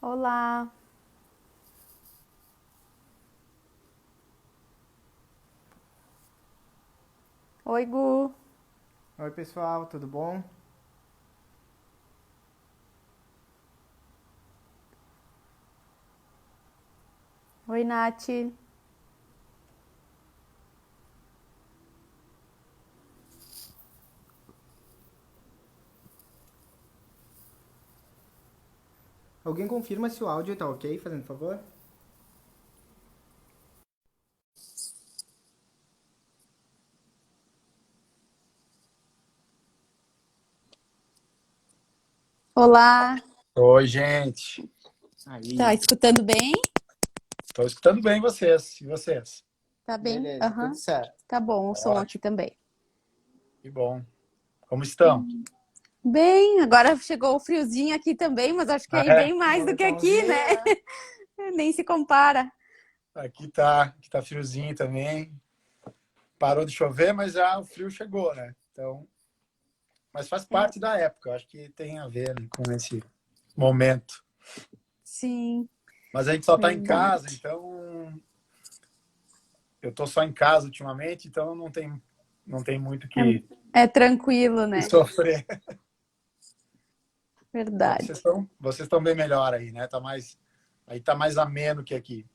Olá, oi Gu, Oi, pessoal, tudo bom? oi Nath. Alguém confirma se o áudio tá ok, fazendo favor? Olá, Oi, gente. tá Aí, escutando bem? Estou escutando bem vocês. E vocês? Tá bem? beleza, tudo Aham, certo. tá bom o som aqui Ótimo, também. que bom. Como estão? Bem, agora chegou o friozinho aqui também, mas acho que Ah, aí é? bem mais do que aqui, né? Coleçãozinha, né? Nem se compara. Aqui tá friozinho também. Parou de chover, mas já o frio chegou, né? Então, mas faz É, parte da época. Eu acho que tem a ver, né, com esse momento. sim, Mas a gente só está em casa, verdade. então eu estou só em casa ultimamente, então não tem muito que É tranquilo, né? sofrer. Então Verdade. vocês estão bem melhor aí, né? Tá mais ameno que aqui.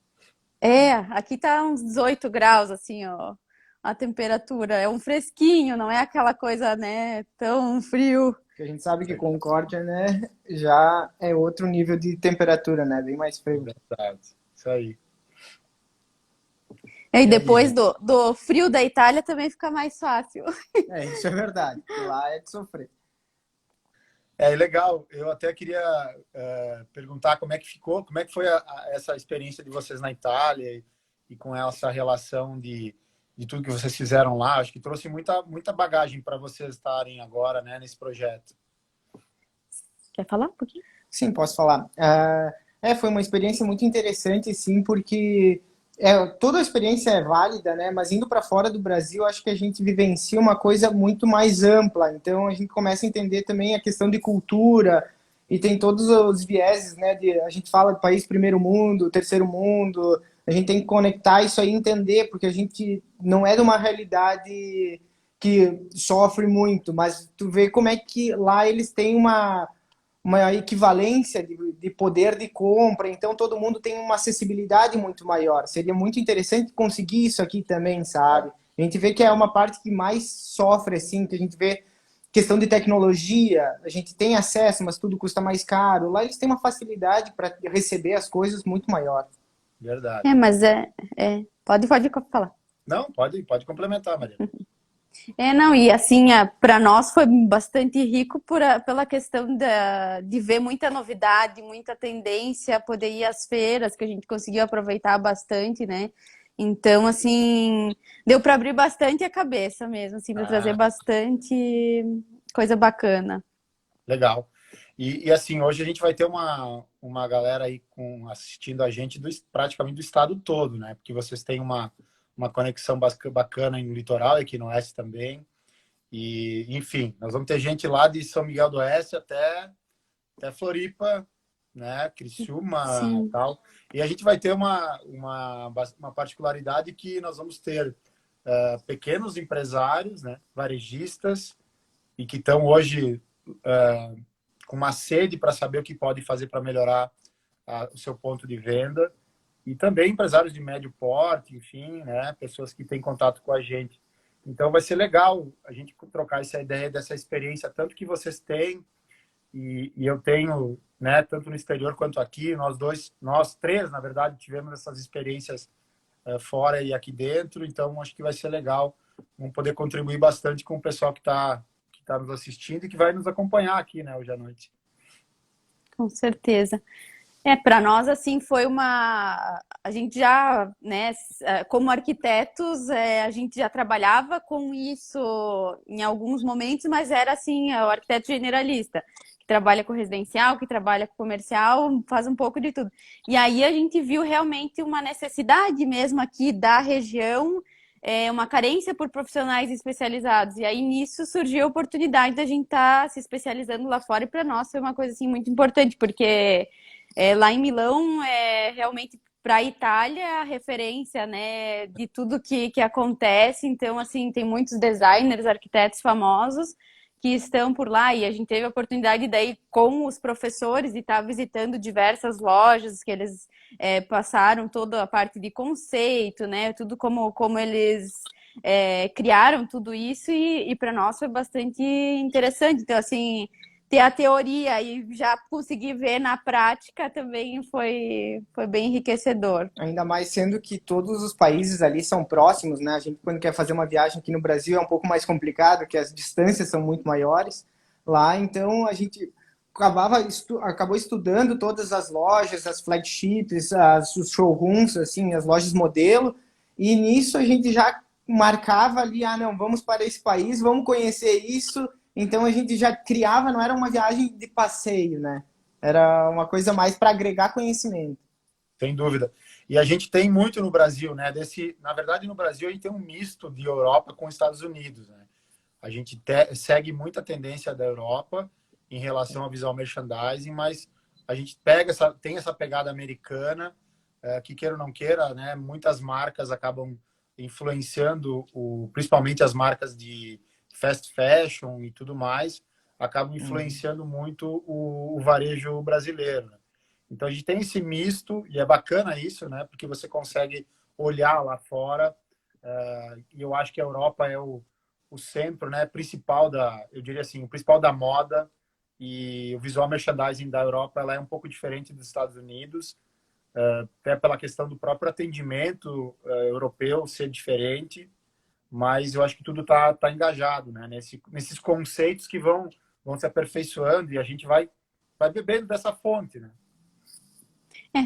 É, aqui tá uns 18 graus, assim, ó, a temperatura. É um fresquinho, não é aquela coisa, né, tão frio. Que a gente sabe que Concórdia, né, já é outro nível de temperatura, né? Bem mais frio. Verdade. Isso aí. E E aí, depois gente? do frio da Itália também fica mais fácil. É, isso é verdade, porque lá é de sofrer. É legal. Eu até queria perguntar como é que ficou, como é que foi essa experiência de vocês na Itália e com essa relação de tudo que vocês fizeram lá. Acho que trouxe muita bagagem para vocês estarem agora, né, nesse projeto. Quer falar um pouquinho? Sim, posso falar. Foi uma experiência muito interessante, sim, porque toda a experiência é válida, né? Mas indo para fora do Brasil, acho que a gente vivencia uma coisa muito mais ampla. Então a gente começa a entender também a questão de cultura e tem todos os vieses, né? A gente fala de país primeiro mundo, terceiro mundo. A gente tem que conectar isso aí, e entender, porque a gente não é de uma realidade que sofre muito, mas tu vê como é que lá eles têm uma equivalência de poder de compra, então todo mundo tem uma acessibilidade muito maior. Seria muito interessante conseguir isso aqui também, sabe? A gente vê que é uma parte que mais sofre, assim, que a gente vê questão de tecnologia, a gente tem acesso, mas tudo custa mais caro. Lá eles têm uma facilidade para receber as coisas muito maior. Verdade. É, mas pode falar. Não, pode complementar, Maria. É, não, e assim, para nós foi bastante rico pela questão de ver muita novidade, muita tendência, poder ir às feiras, que a gente conseguiu aproveitar bastante, né? Então, assim, deu para abrir bastante a cabeça mesmo, assim, para trazer Ah, bastante coisa bacana. legal. E assim, hoje a gente vai ter uma galera aí assistindo a gente praticamente do estado todo, né? Porque vocês têm uma conexão bacana no litoral e aqui no oeste também. E, enfim, nós vamos ter gente lá de São Miguel do Oeste até Floripa, né? Criciúma e Sim. tal. E a gente vai ter uma particularidade que nós vamos ter pequenos empresários, né? Varejistas, e que estão hoje com uma sede para saber o que pode fazer para melhorar o seu ponto de venda. E também empresários de médio porte, enfim, né? Pessoas que têm contato com a gente. Então vai ser legal a gente trocar essa ideia dessa experiência, tanto que vocês têm e eu tenho, né, tanto no exterior quanto aqui, nós três, na verdade, tivemos essas experiências fora e aqui dentro, então acho que vai ser legal, vamos poder contribuir bastante com o pessoal que tá nos assistindo e que vai nos acompanhar aqui, né, hoje à noite. Com certeza. É, para nós, assim, foi uma. A gente já, né, como arquitetos, a gente já trabalhava com isso em alguns momentos, mas era assim, o arquiteto generalista, que trabalha com residencial, que trabalha com comercial, faz um pouco de tudo. E aí a gente viu realmente uma necessidade mesmo aqui da região uma carência por profissionais especializados. E aí nisso surgiu a oportunidade da gente estar se especializando lá fora, e para nós foi uma coisa assim muito importante, porque lá em Milão é realmente para a Itália a referência, né, de tudo que acontece. Então, assim, tem muitos designers, arquitetos famosos que estão por lá, e a gente teve a oportunidade daí com os professores de estar visitando diversas lojas que eles passaram toda a parte de conceito, né? Tudo como eles criaram tudo isso, e para nós foi bastante interessante. Então, assim, ter a teoria e já conseguir ver na prática também foi bem enriquecedor. Ainda mais sendo que todos os países ali são próximos, né? A gente, quando quer fazer uma viagem aqui no Brasil, é um pouco mais complicado, que as distâncias são muito maiores lá. Então, a gente acabou estudando todas as lojas, as flagships, os showrooms, assim, as lojas modelo. E nisso a gente já marcava ali, não, vamos para esse país, vamos conhecer isso. Então, a gente já criava, não era uma viagem de passeio, né? Era uma coisa mais para agregar conhecimento. Sem dúvida. E a gente tem muito no Brasil, né? Na verdade, no Brasil, a gente tem um misto de Europa com Estados Unidos, né? A gente segue muita tendência da Europa em relação ao visual merchandising, mas a gente tem essa pegada americana, que queira ou não queira, né? Muitas marcas acabam influenciando, principalmente as marcas de fast fashion e tudo mais, acabam influenciando muito o varejo brasileiro, né? Então, a gente tem esse misto, e é bacana isso, né? Porque você consegue olhar lá fora, e eu acho que a Europa é o centro, né, principal eu diria assim, o principal da moda, e o visual merchandising da Europa, ela é um pouco diferente dos Estados Unidos, até pela questão do próprio atendimento europeu ser diferente, mas eu acho que tudo tá engajado, né? Nesses conceitos que vão se aperfeiçoando, e a gente vai bebendo dessa fonte, né?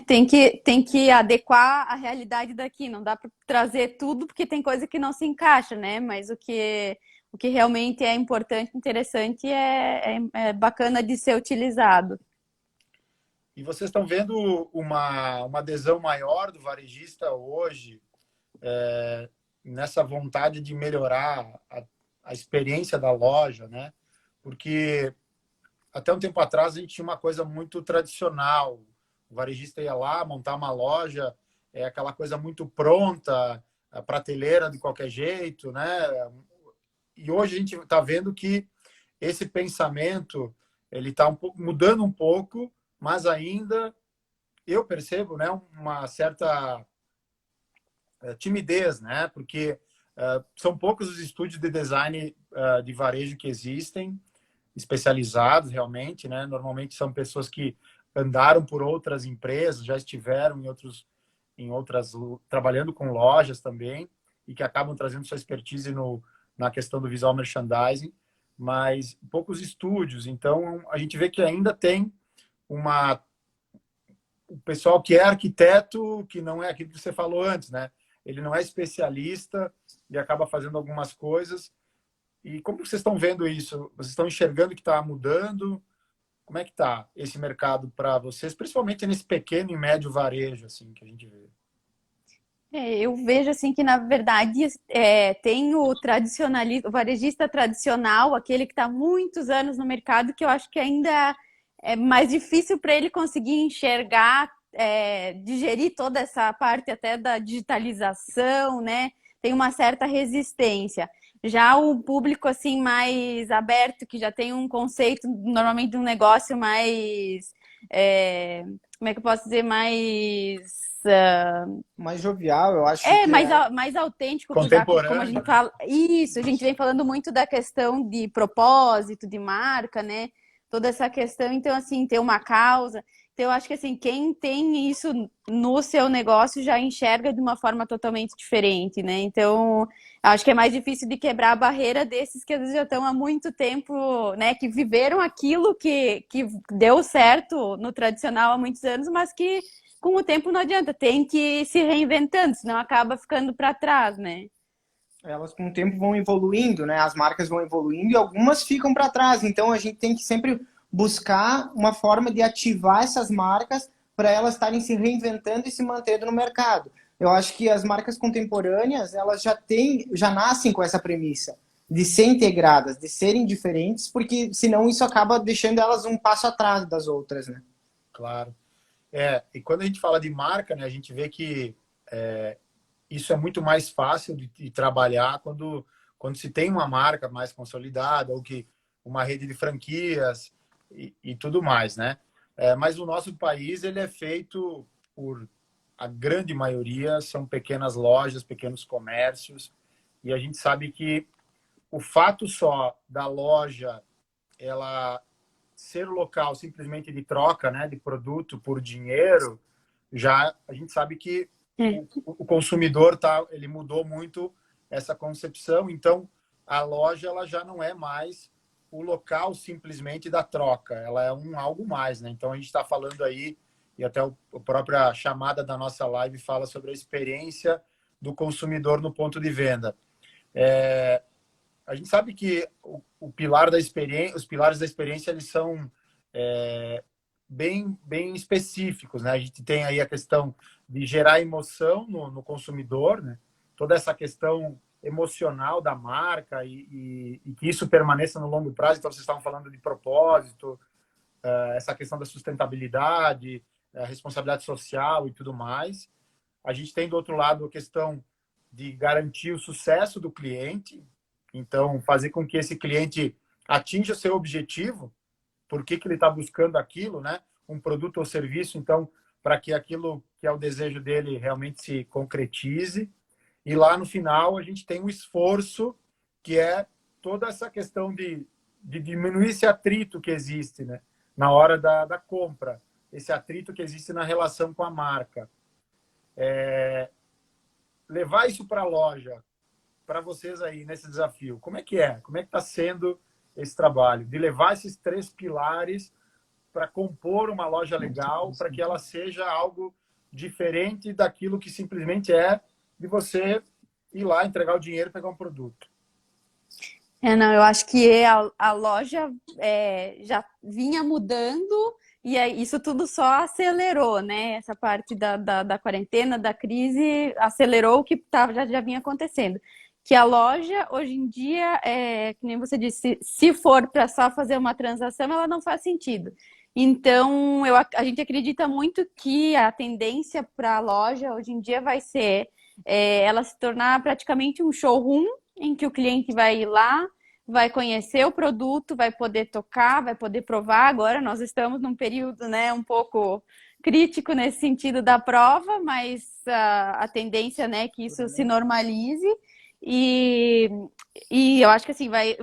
Tem que adequar a realidade daqui, não dá para trazer tudo, porque tem coisa que não se encaixa, né? Mas o que realmente é importante, interessante, é bacana de ser utilizado. E vocês estão vendo uma adesão maior do varejista hoje, nessa vontade de melhorar a experiência da loja, né? Porque até um tempo atrás a gente tinha uma coisa muito tradicional. O varejista ia lá montar uma loja, aquela coisa muito pronta, a prateleira de qualquer jeito, né? E hoje a gente está vendo que esse pensamento ele está mudando um pouco, mas ainda eu percebo, né, uma certa timidez, né? Porque são poucos os estúdios de design de varejo que existem, especializados realmente, né? Normalmente são pessoas que andaram por outras empresas, já estiveram em outras trabalhando com lojas também, e que acabam trazendo sua expertise na questão do visual merchandising, mas poucos estúdios. Então, a gente vê que ainda tem o pessoal que é arquiteto, que não é aquilo que você falou antes, né? Ele não é especialista e acaba fazendo algumas coisas. E como vocês estão vendo isso? Vocês estão enxergando que está mudando? Como é que está esse mercado para vocês, principalmente nesse pequeno e médio varejo, assim, que a gente vê? Eu vejo assim que, na verdade, tem o tradicionalista, o varejista tradicional, aquele que está há muitos anos no mercado, que eu acho que ainda é mais difícil para ele conseguir enxergar, digerir toda essa parte até da digitalização, né? Tem uma certa resistência. Já o público assim mais aberto, que já tem um conceito normalmente de um negócio mais, como é que eu posso dizer, mais jovial, eu acho que mais autêntico, já como a gente Contemporâneo. fala. Isso, a gente vem falando muito da questão de propósito, de marca, né? Toda essa questão, então, assim, ter uma causa. Então, eu acho que, assim, quem tem isso no seu negócio já enxerga de uma forma totalmente diferente, né? Então, acho que é mais difícil de quebrar a barreira desses que às vezes já estão há muito tempo, né? Que viveram aquilo que deu certo no tradicional há muitos anos, mas que com o tempo não adianta, tem que ir se reinventando, senão acaba ficando para trás, né? elas com o tempo vão evoluindo, né? As marcas vão evoluindo e algumas ficam para trás. Então a gente tem que sempre buscar uma forma de ativar essas marcas para elas estarem se reinventando e se mantendo no mercado. eu acho que as marcas contemporâneas, elas já nascem com essa premissa de ser integradas, de serem diferentes, porque senão isso acaba deixando elas um passo atrás das outras, né? Claro. E quando a gente fala de marca, né, a gente vê que isso é muito mais fácil de trabalhar quando se tem uma marca mais consolidada ou que uma rede de franquias e tudo mais, né? Mas o nosso país, ele é feito por a grande maioria são pequenas lojas, pequenos comércios, e a gente sabe que o fato só da loja ela ser o local simplesmente de troca, né, de produto por dinheiro, já a gente sabe que o consumidor ele mudou muito essa concepção. Então, a loja ela já não é mais o local simplesmente da troca, ela é algo mais, né? Então, a gente está falando aí, e até a própria chamada da nossa live fala sobre a experiência do consumidor no ponto de venda. A gente sabe que o pilar da experiência, os pilares da experiência, eles são bem específicos, né? A gente tem aí a questão de gerar emoção no consumidor, né? Toda essa questão emocional da marca e que isso permaneça no longo prazo. Então, vocês estavam falando de propósito, essa questão da sustentabilidade, a responsabilidade social e tudo mais. A gente tem, do outro lado, a questão de garantir o sucesso do cliente. Então, fazer com que esse cliente atinja seu objetivo, por que ele está buscando aquilo, né? Um produto ou serviço, então, para que aquilo que é o desejo dele realmente se concretize. E lá no final, a gente tem um esforço, que é toda essa questão de diminuir esse atrito que existe, né? Na hora da compra, esse atrito que existe na relação com a marca. Levar isso para a loja, para vocês aí nesse desafio, como é que é? Como é que está sendo esse trabalho? De levar esses 3 pilares para compor uma loja legal, para que ela seja algo diferente daquilo que simplesmente é de você ir lá, entregar o dinheiro e pegar um produto. Não, eu acho que a loja já vinha mudando e isso tudo só acelerou, né? Essa parte da quarentena, da crise, acelerou o que já vinha acontecendo. Que a loja, hoje em dia, que nem você disse, se for para só fazer uma transação, ela não faz sentido. Então, a gente acredita muito que a tendência para a loja, hoje em dia, vai ser ela se tornar praticamente um showroom, em que o cliente vai ir lá, vai conhecer o produto, vai poder tocar, vai poder provar. Agora nós estamos num período, né, um pouco crítico nesse sentido da prova, mas a tendência, né, é que isso se normalize e eu acho que assim vai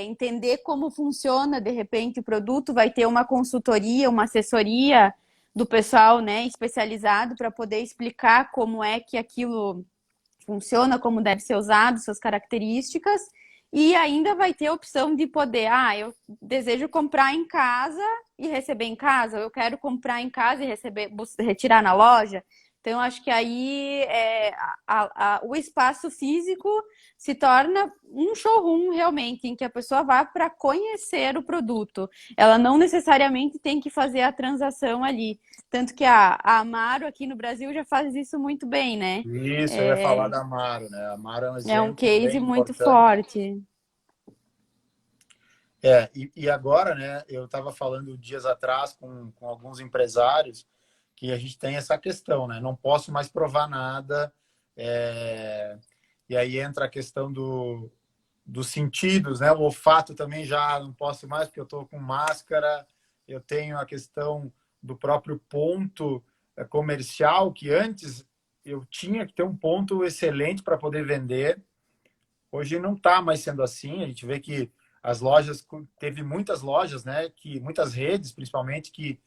entender como funciona de repente o produto, vai ter uma consultoria, uma assessoria do pessoal, né, especializado para poder explicar como é que aquilo funciona, como deve ser usado, suas características, e ainda vai ter a opção de poder, eu desejo comprar em casa e receber em casa, ou eu quero comprar em casa e retirar na loja. Então, acho que aí o espaço físico se torna um showroom realmente, em que a pessoa vá para conhecer o produto. Ela não necessariamente tem que fazer a transação ali. Tanto que a Amaro aqui no Brasil já faz isso muito bem, né? Isso, eu ia falar da Amaro, né? A Amaro é um É um exemplo case bem muito importante. forte. E agora, né, eu estava falando dias atrás com alguns empresários que a gente tem essa questão, né? Não posso mais provar nada. E aí entra a questão dos sentidos, né? O olfato também já não posso mais, porque eu estou com máscara. Eu tenho a questão do próprio ponto comercial, que antes eu tinha que ter um ponto excelente para poder vender. Hoje não está mais sendo assim. A gente vê que as lojas, teve muitas lojas, né? Que muitas redes, principalmente, que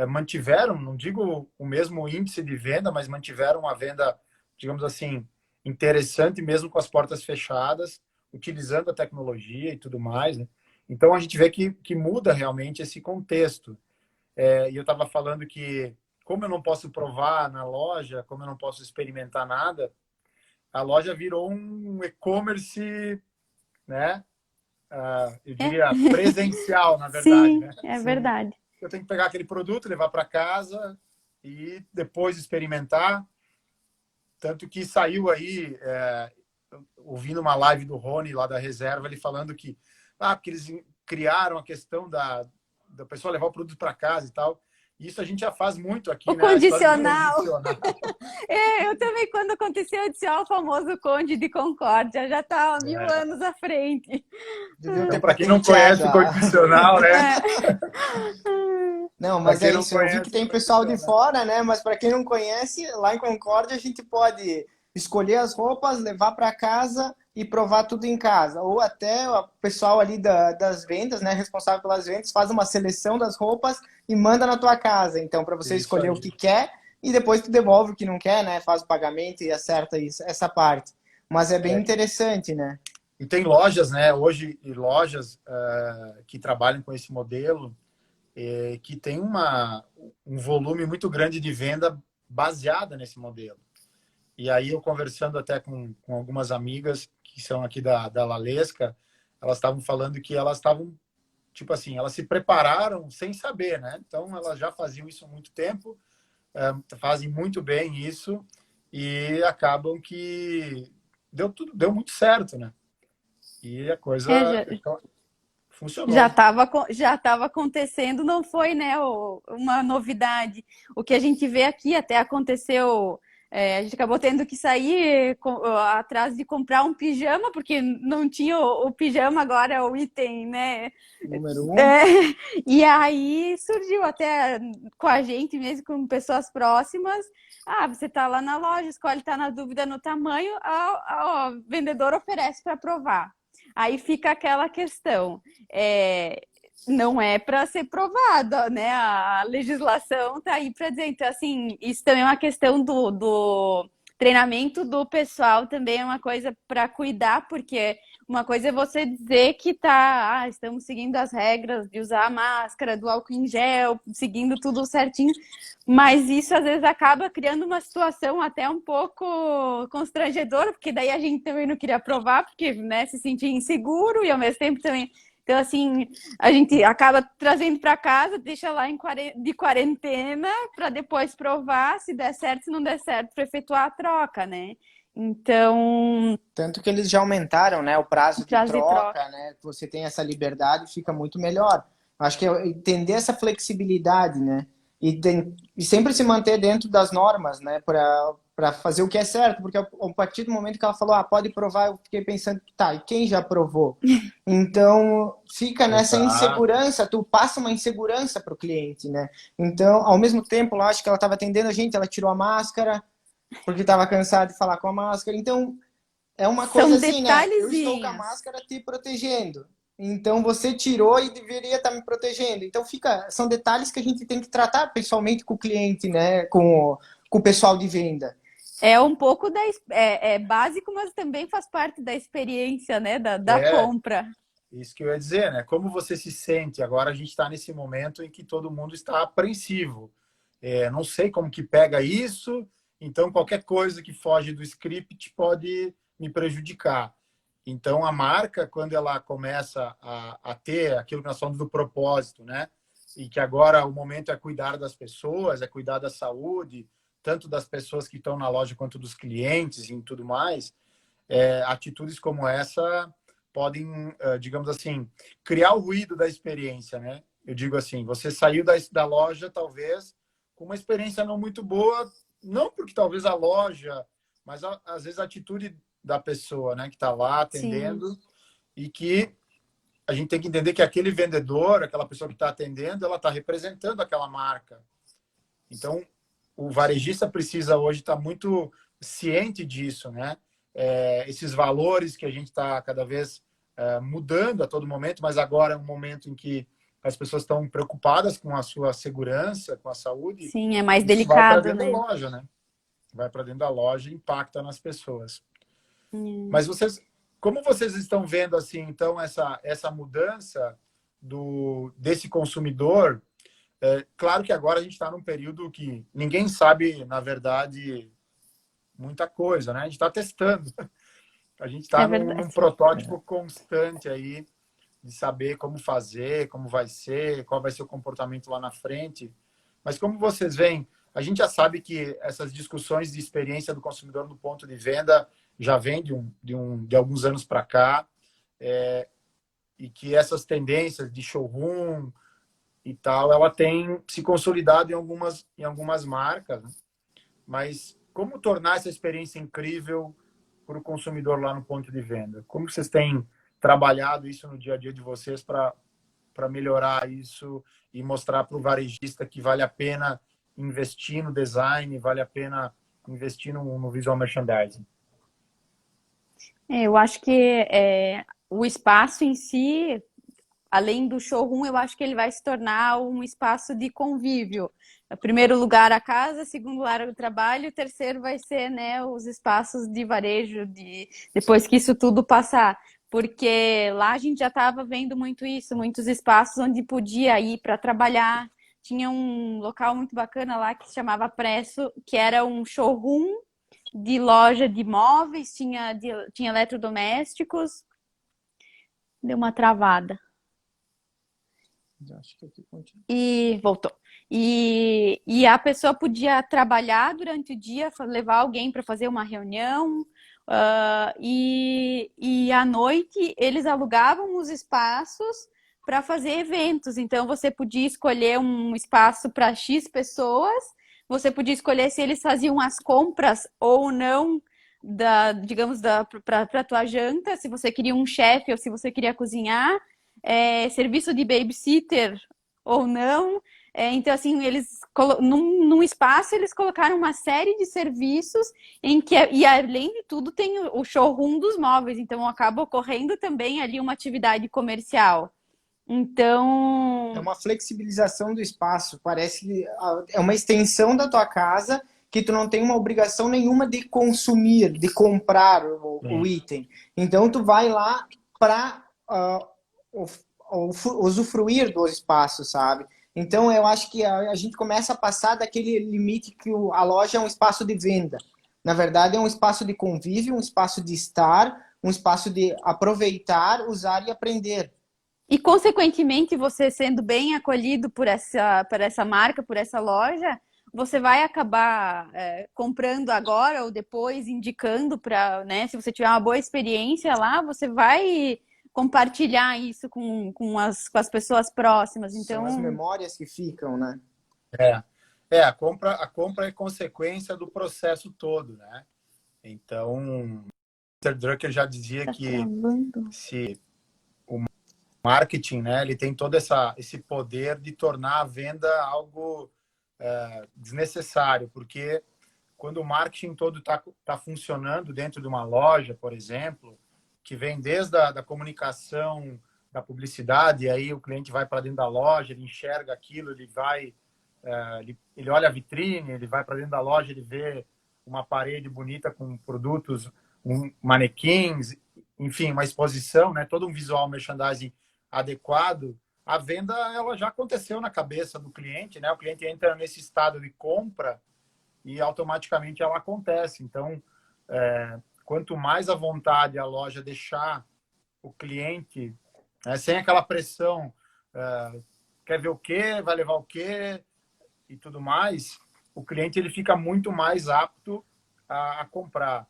mantiveram, não digo o mesmo índice de venda, mas mantiveram uma venda, digamos assim, interessante mesmo com as portas fechadas, utilizando a tecnologia e tudo mais, né? Então a gente vê que muda realmente esse contexto. E eu estava falando que, como eu não posso provar na loja, como eu não posso experimentar nada, a loja virou um e-commerce, né? Eu diria presencial, na verdade, Sim, né? é Sim. verdade. Eu tenho que pegar aquele produto, levar para casa e depois experimentar. Tanto que saiu aí, ouvindo uma live do Rony, lá da reserva, ele falando que porque eles criaram a questão da pessoa levar o produto para casa e tal. Isso a gente já faz muito aqui, O né? A história do condicional. condicional. Eu também, quando aconteceu, eu disse, o famoso Conde de Concórdia, já está há 1000 anos à frente. Deviam Então, ter para quem não conhece patenteado o condicional, né? Não, Para mas quem é não isso. Eu vi que conhece tem o pessoal de condicional. fora, né? Mas para quem não conhece, lá em Concórdia a gente pode escolher as roupas, levar para casa e provar tudo em casa. Ou até o pessoal ali das vendas, né? Responsável pelas vendas, faz uma seleção das roupas e manda na tua casa. Então, para você Isso escolher o aí. que quer e depois tu devolve o que não quer, né? Faz o pagamento e acerta isso, essa parte. Mas é bem interessante, né? E tem lojas, né? Hoje, lojas que trabalham com esse modelo, que tem um volume muito grande de venda baseada nesse modelo. E aí eu conversando até com algumas amigas que são aqui da Lalesca, elas estavam falando que elas estavam, tipo assim, elas se prepararam sem saber, né? Então elas já faziam isso há muito tempo, fazem muito bem isso e acabam que deu muito certo, né? E a coisa É, já, funcionou. já estava acontecendo, não foi, né, uma novidade. O que a gente vê aqui até aconteceu, a gente acabou tendo que sair atrás de comprar um pijama, porque não tinha o pijama, agora é o item, né? Número um. É, e aí surgiu até com a gente mesmo, com pessoas próximas. Você tá lá na loja, escolhe, tá na dúvida no tamanho, o vendedor oferece para provar. Aí fica aquela questão, não é para ser provado, né? A legislação está aí para dizer. Então, assim, isso também é uma questão do treinamento do pessoal, também é uma coisa para cuidar, porque uma coisa é você dizer que estamos seguindo as regras de usar a máscara, do álcool em gel, seguindo tudo certinho, mas isso às vezes acaba criando uma situação até um pouco constrangedora, porque daí a gente também não queria provar, porque, né, se sentia inseguro e ao mesmo tempo também. Então, assim, a gente acaba trazendo para casa, deixa lá de quarentena para depois provar, se der certo, se não der certo, para efetuar a troca, né? Então, Tanto que eles já aumentaram, né, o prazo de prazo de troca. troca, né? Você tem essa liberdade, fica muito melhor. Acho que é entender essa flexibilidade, né? E sempre se manter dentro das normas, né? Para fazer o que é certo, porque a partir do momento que ela falou, pode provar, eu fiquei pensando, tá, e quem já provou? Então, fica nessa Exato. insegurança, tu passa uma insegurança para o cliente, né? Então, ao mesmo tempo, eu acho que ela estava atendendo a gente, ela tirou a máscara, porque estava cansada de falar com a máscara. Então, é uma coisa São assim, né? Eu estou com a detalhezinhos. máscara te protegendo. Então você tirou e deveria estar me protegendo. Então são detalhes que a gente tem que tratar pessoalmente com o cliente, né? Com o pessoal de venda. É um pouco é básico, mas também faz parte da experiência, né? Da É, compra. isso que eu ia dizer, né? Como você se sente? Agora a gente está nesse momento em que todo mundo está apreensivo. Não sei como que pega isso, então qualquer coisa que foge do script pode me prejudicar. Então a marca, quando ela começa a ter aquilo que nós falamos do propósito, né? E que agora o momento é cuidar das pessoas, é cuidar da saúde, tanto das pessoas que estão na loja quanto dos clientes e tudo mais, atitudes como essa podem, digamos assim, criar o ruído da experiência, né? Eu digo assim, você saiu da loja, talvez, com uma experiência não muito boa, não porque talvez a loja, mas às vezes a atitude da pessoa, né, que está lá Sim. atendendo e que a gente tem que entender que aquele vendedor, aquela pessoa que está atendendo, ela está representando aquela marca. Então, o varejista precisa hoje estar muito ciente disso, né? Esses valores que a gente está cada vez mudando a todo momento, mas agora é um momento em que as pessoas estão preocupadas com a sua segurança, com a saúde, Sim, é mais isso vai para delicado, dentro da né? loja, né? Vai para dentro da loja e impacta nas pessoas. Hum. Mas como vocês estão vendo assim, então essa mudança desse consumidor? Claro que agora a gente está num período que ninguém sabe, na verdade, muita coisa, né? A gente está testando. A gente É está num verdade. protótipo constante aí de saber como fazer, como vai ser, qual vai ser o comportamento lá na frente. Mas como vocês veem, A gente já sabe que essas discussões de experiência do consumidor no ponto de venda já vem de alguns anos para cá, e que essas tendências de showroom e tal, ela tem se consolidado em algumas marcas, né? Mas como tornar essa experiência incrível para o consumidor lá no ponto de venda? Como vocês têm trabalhado isso no dia a dia de vocês para melhorar isso e mostrar para o varejista que vale a pena investir no design, vale a pena investir no visual merchandising? Eu acho que o espaço em si, além do showroom, eu acho que ele vai se tornar um espaço de convívio. Primeiro lugar, a casa, segundo lugar, o trabalho, terceiro vai ser, né, os espaços de varejo, depois que isso tudo passar. Porque lá a gente já estava vendo muito isso, muitos espaços onde podia ir para trabalhar. Tinha um local muito bacana lá que se chamava Presso, que era um showroom de loja de móveis, tinha eletrodomésticos. Deu uma travada. Acho que aqui continua. E voltou. E a pessoa podia trabalhar durante o dia, levar alguém para fazer uma reunião, e à noite eles alugavam os espaços para fazer eventos. Então você podia escolher um espaço para X pessoas, você podia escolher se eles faziam as compras ou não digamos, para a tua janta, se você queria um chefe ou se você queria cozinhar, serviço de babysitter ou não. Então, assim, eles num espaço eles colocaram uma série de serviços e além de tudo tem o showroom dos móveis, então acaba ocorrendo também ali uma atividade comercial. Então, É uma flexibilização do espaço, parece que é uma extensão da tua casa que tu não tem uma obrigação nenhuma de consumir, de comprar o item. Então tu vai lá para usufruir do espaço, sabe? Então eu acho que a gente começa a passar daquele limite que a loja é um espaço de venda. Na verdade é um espaço de convívio, um espaço de estar, um espaço de aproveitar, usar e aprender. E, consequentemente, você sendo bem acolhido por essa marca, por essa loja, você vai acabar comprando agora ou depois, indicando para, né? Se você tiver uma boa experiência lá, você vai compartilhar isso com as pessoas próximas. Então, são as memórias que ficam, né? A compra é consequência do processo todo, né? Então, Peter Drucker já dizia que se marketing, né, ele tem todo esse poder de tornar a venda algo desnecessário, porque quando o marketing todo tá funcionando dentro de uma loja, por exemplo, que vem desde da comunicação, da publicidade, e aí o cliente vai para dentro da loja, ele enxerga aquilo, ele vai, ele olha a vitrine, ele vai para dentro da loja, ele vê uma parede bonita com produtos, manequins, enfim, uma exposição, né, todo um visual merchandising adequado, a venda ela já aconteceu na cabeça do cliente, né? O cliente entra nesse estado de compra e automaticamente ela acontece. Então, quanto mais à vontade a loja deixar o cliente, sem aquela pressão, quer ver o quê, vai levar o quê e tudo mais, o cliente ele fica muito mais apto a comprar.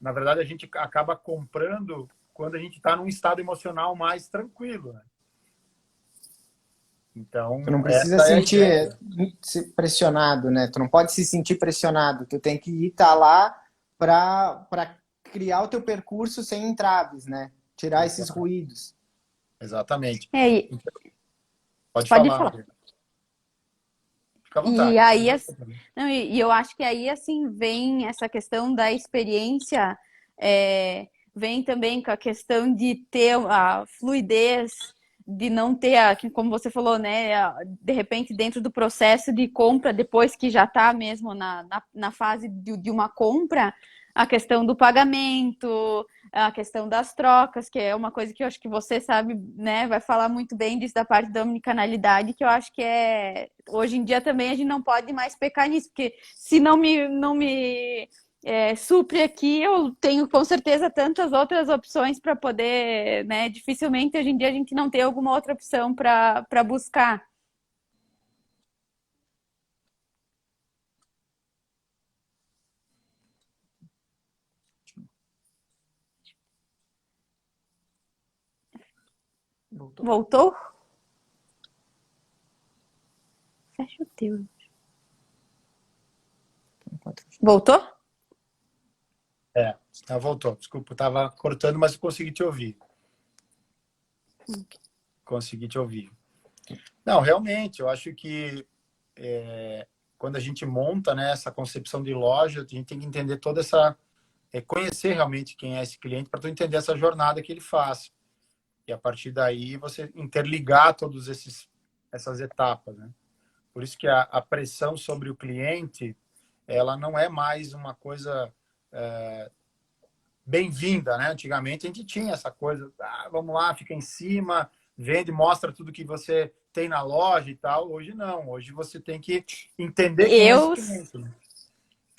Na verdade, a gente acaba comprando quando a gente está num estado emocional mais tranquilo, né? Então, tu não precisa sentir pressionado, né? Tu não pode se sentir pressionado. Tu tem que estar lá para criar o teu percurso sem entraves, né? Tirar esses ruídos. Exatamente. Pode falar. falar. Fica à vontade. E aí, e eu acho que aí assim vem essa questão da experiência. Vem também com a questão de ter a fluidez, de não ter, como você falou, né, de repente dentro do processo de compra, depois que já está mesmo na fase de uma compra, a questão do pagamento, a questão das trocas, que é uma coisa que eu acho que você sabe, né, vai falar muito bem disso da parte da omnicanalidade, que eu acho que hoje em dia também a gente não pode mais pecar nisso, porque se não me supre aqui, eu tenho com certeza tantas outras opções para poder, né? Dificilmente hoje em dia a gente não tem alguma outra opção para buscar. Voltou. Voltou? Fecha o teu. Voltou? Voltou. Desculpa, eu estava cortando, mas eu consegui te ouvir. Consegui te ouvir. Não, realmente, eu acho que quando a gente monta, né, essa concepção de loja, a gente tem que entender toda essa... conhecer realmente quem é esse cliente para tu entender essa jornada que ele faz. E a partir daí você interligar todas essas etapas, né? Por isso que a pressão sobre o cliente, ela não é mais uma coisa bem-vinda, né? Antigamente a gente tinha essa coisa, vamos lá, fica em cima, vende, mostra tudo que você tem na loja e tal. Hoje não, hoje você tem que entender quem é esse Eu, cliente, né?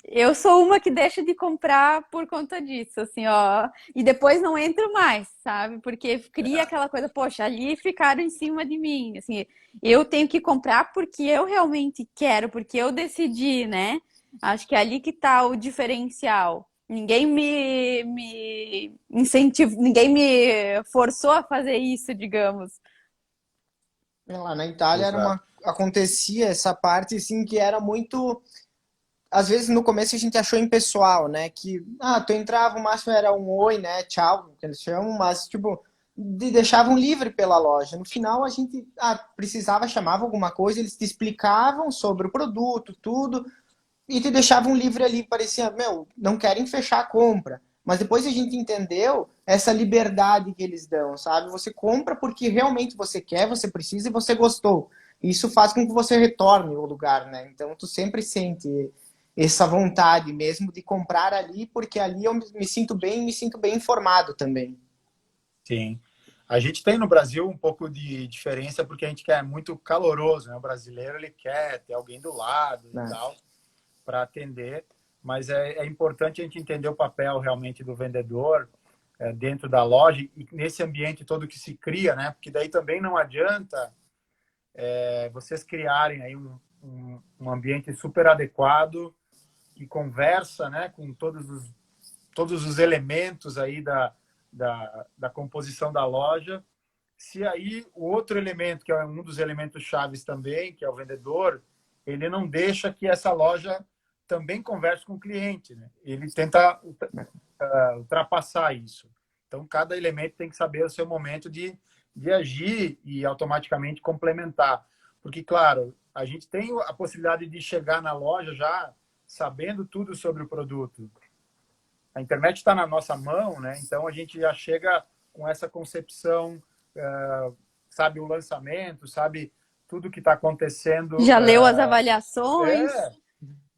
eu sou uma que deixa de comprar por conta disso, assim, ó. E depois não entro mais, sabe? Porque cria aquela coisa, poxa, ali ficaram em cima de mim. Assim, eu tenho que comprar porque eu realmente quero, porque eu decidi, né? Acho que é ali que tá o diferencial. Ninguém me incentivou, ninguém me forçou a fazer isso, digamos. Lá na Itália Exato. acontecia essa parte assim que era muito, às vezes no começo a gente achou impessoal, né? Que tu entrava, o máximo era um oi, né? Tchau, que eles chamam, mas tipo deixavam livre pela loja. No final a gente precisava, chamava alguma coisa, eles te explicavam sobre o produto, tudo, e te deixavam livre ali, parecia, meu, não querem fechar a compra. Mas depois a gente entendeu essa liberdade que eles dão, sabe? Você compra porque realmente você quer, você precisa e você gostou. Isso faz com que você retorne ao lugar, né? Então tu sempre sente essa vontade mesmo de comprar ali, porque ali eu me sinto bem e me sinto bem informado também. Sim. A gente tem no Brasil um pouco de diferença porque a gente quer muito caloroso, né? O brasileiro, ele quer ter alguém do lado e Né? tal para atender, mas é importante a gente entender o papel realmente do vendedor dentro da loja e nesse ambiente todo que se cria, né? Porque daí também não adianta vocês criarem aí um ambiente super adequado que conversa, né, com todos os elementos aí da composição da loja. Se aí o outro elemento, que é um dos elementos chaves também, que é o vendedor, ele não deixa que essa loja também converse com o cliente, né? Ele tenta ultrapassar isso. Então, cada elemento tem que saber o seu momento de agir e automaticamente complementar. Porque, claro, a gente tem a possibilidade de chegar na loja já sabendo tudo sobre o produto. A internet está na nossa mão, né? Então, a gente já chega com essa concepção, sabe o lançamento, sabe tudo que está acontecendo. Já leu as avaliações?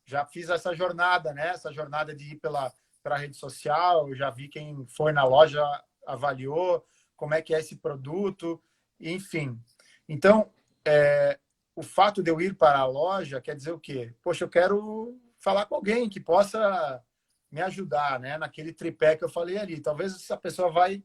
Já fiz essa jornada, né? Essa jornada de ir pela rede social, já vi quem foi na loja, avaliou como é que é esse produto, enfim. Então, o fato de eu ir para a loja quer dizer o quê? Poxa, eu quero falar com alguém que possa me ajudar, né? Naquele tripé que eu falei ali. Talvez essa pessoa vai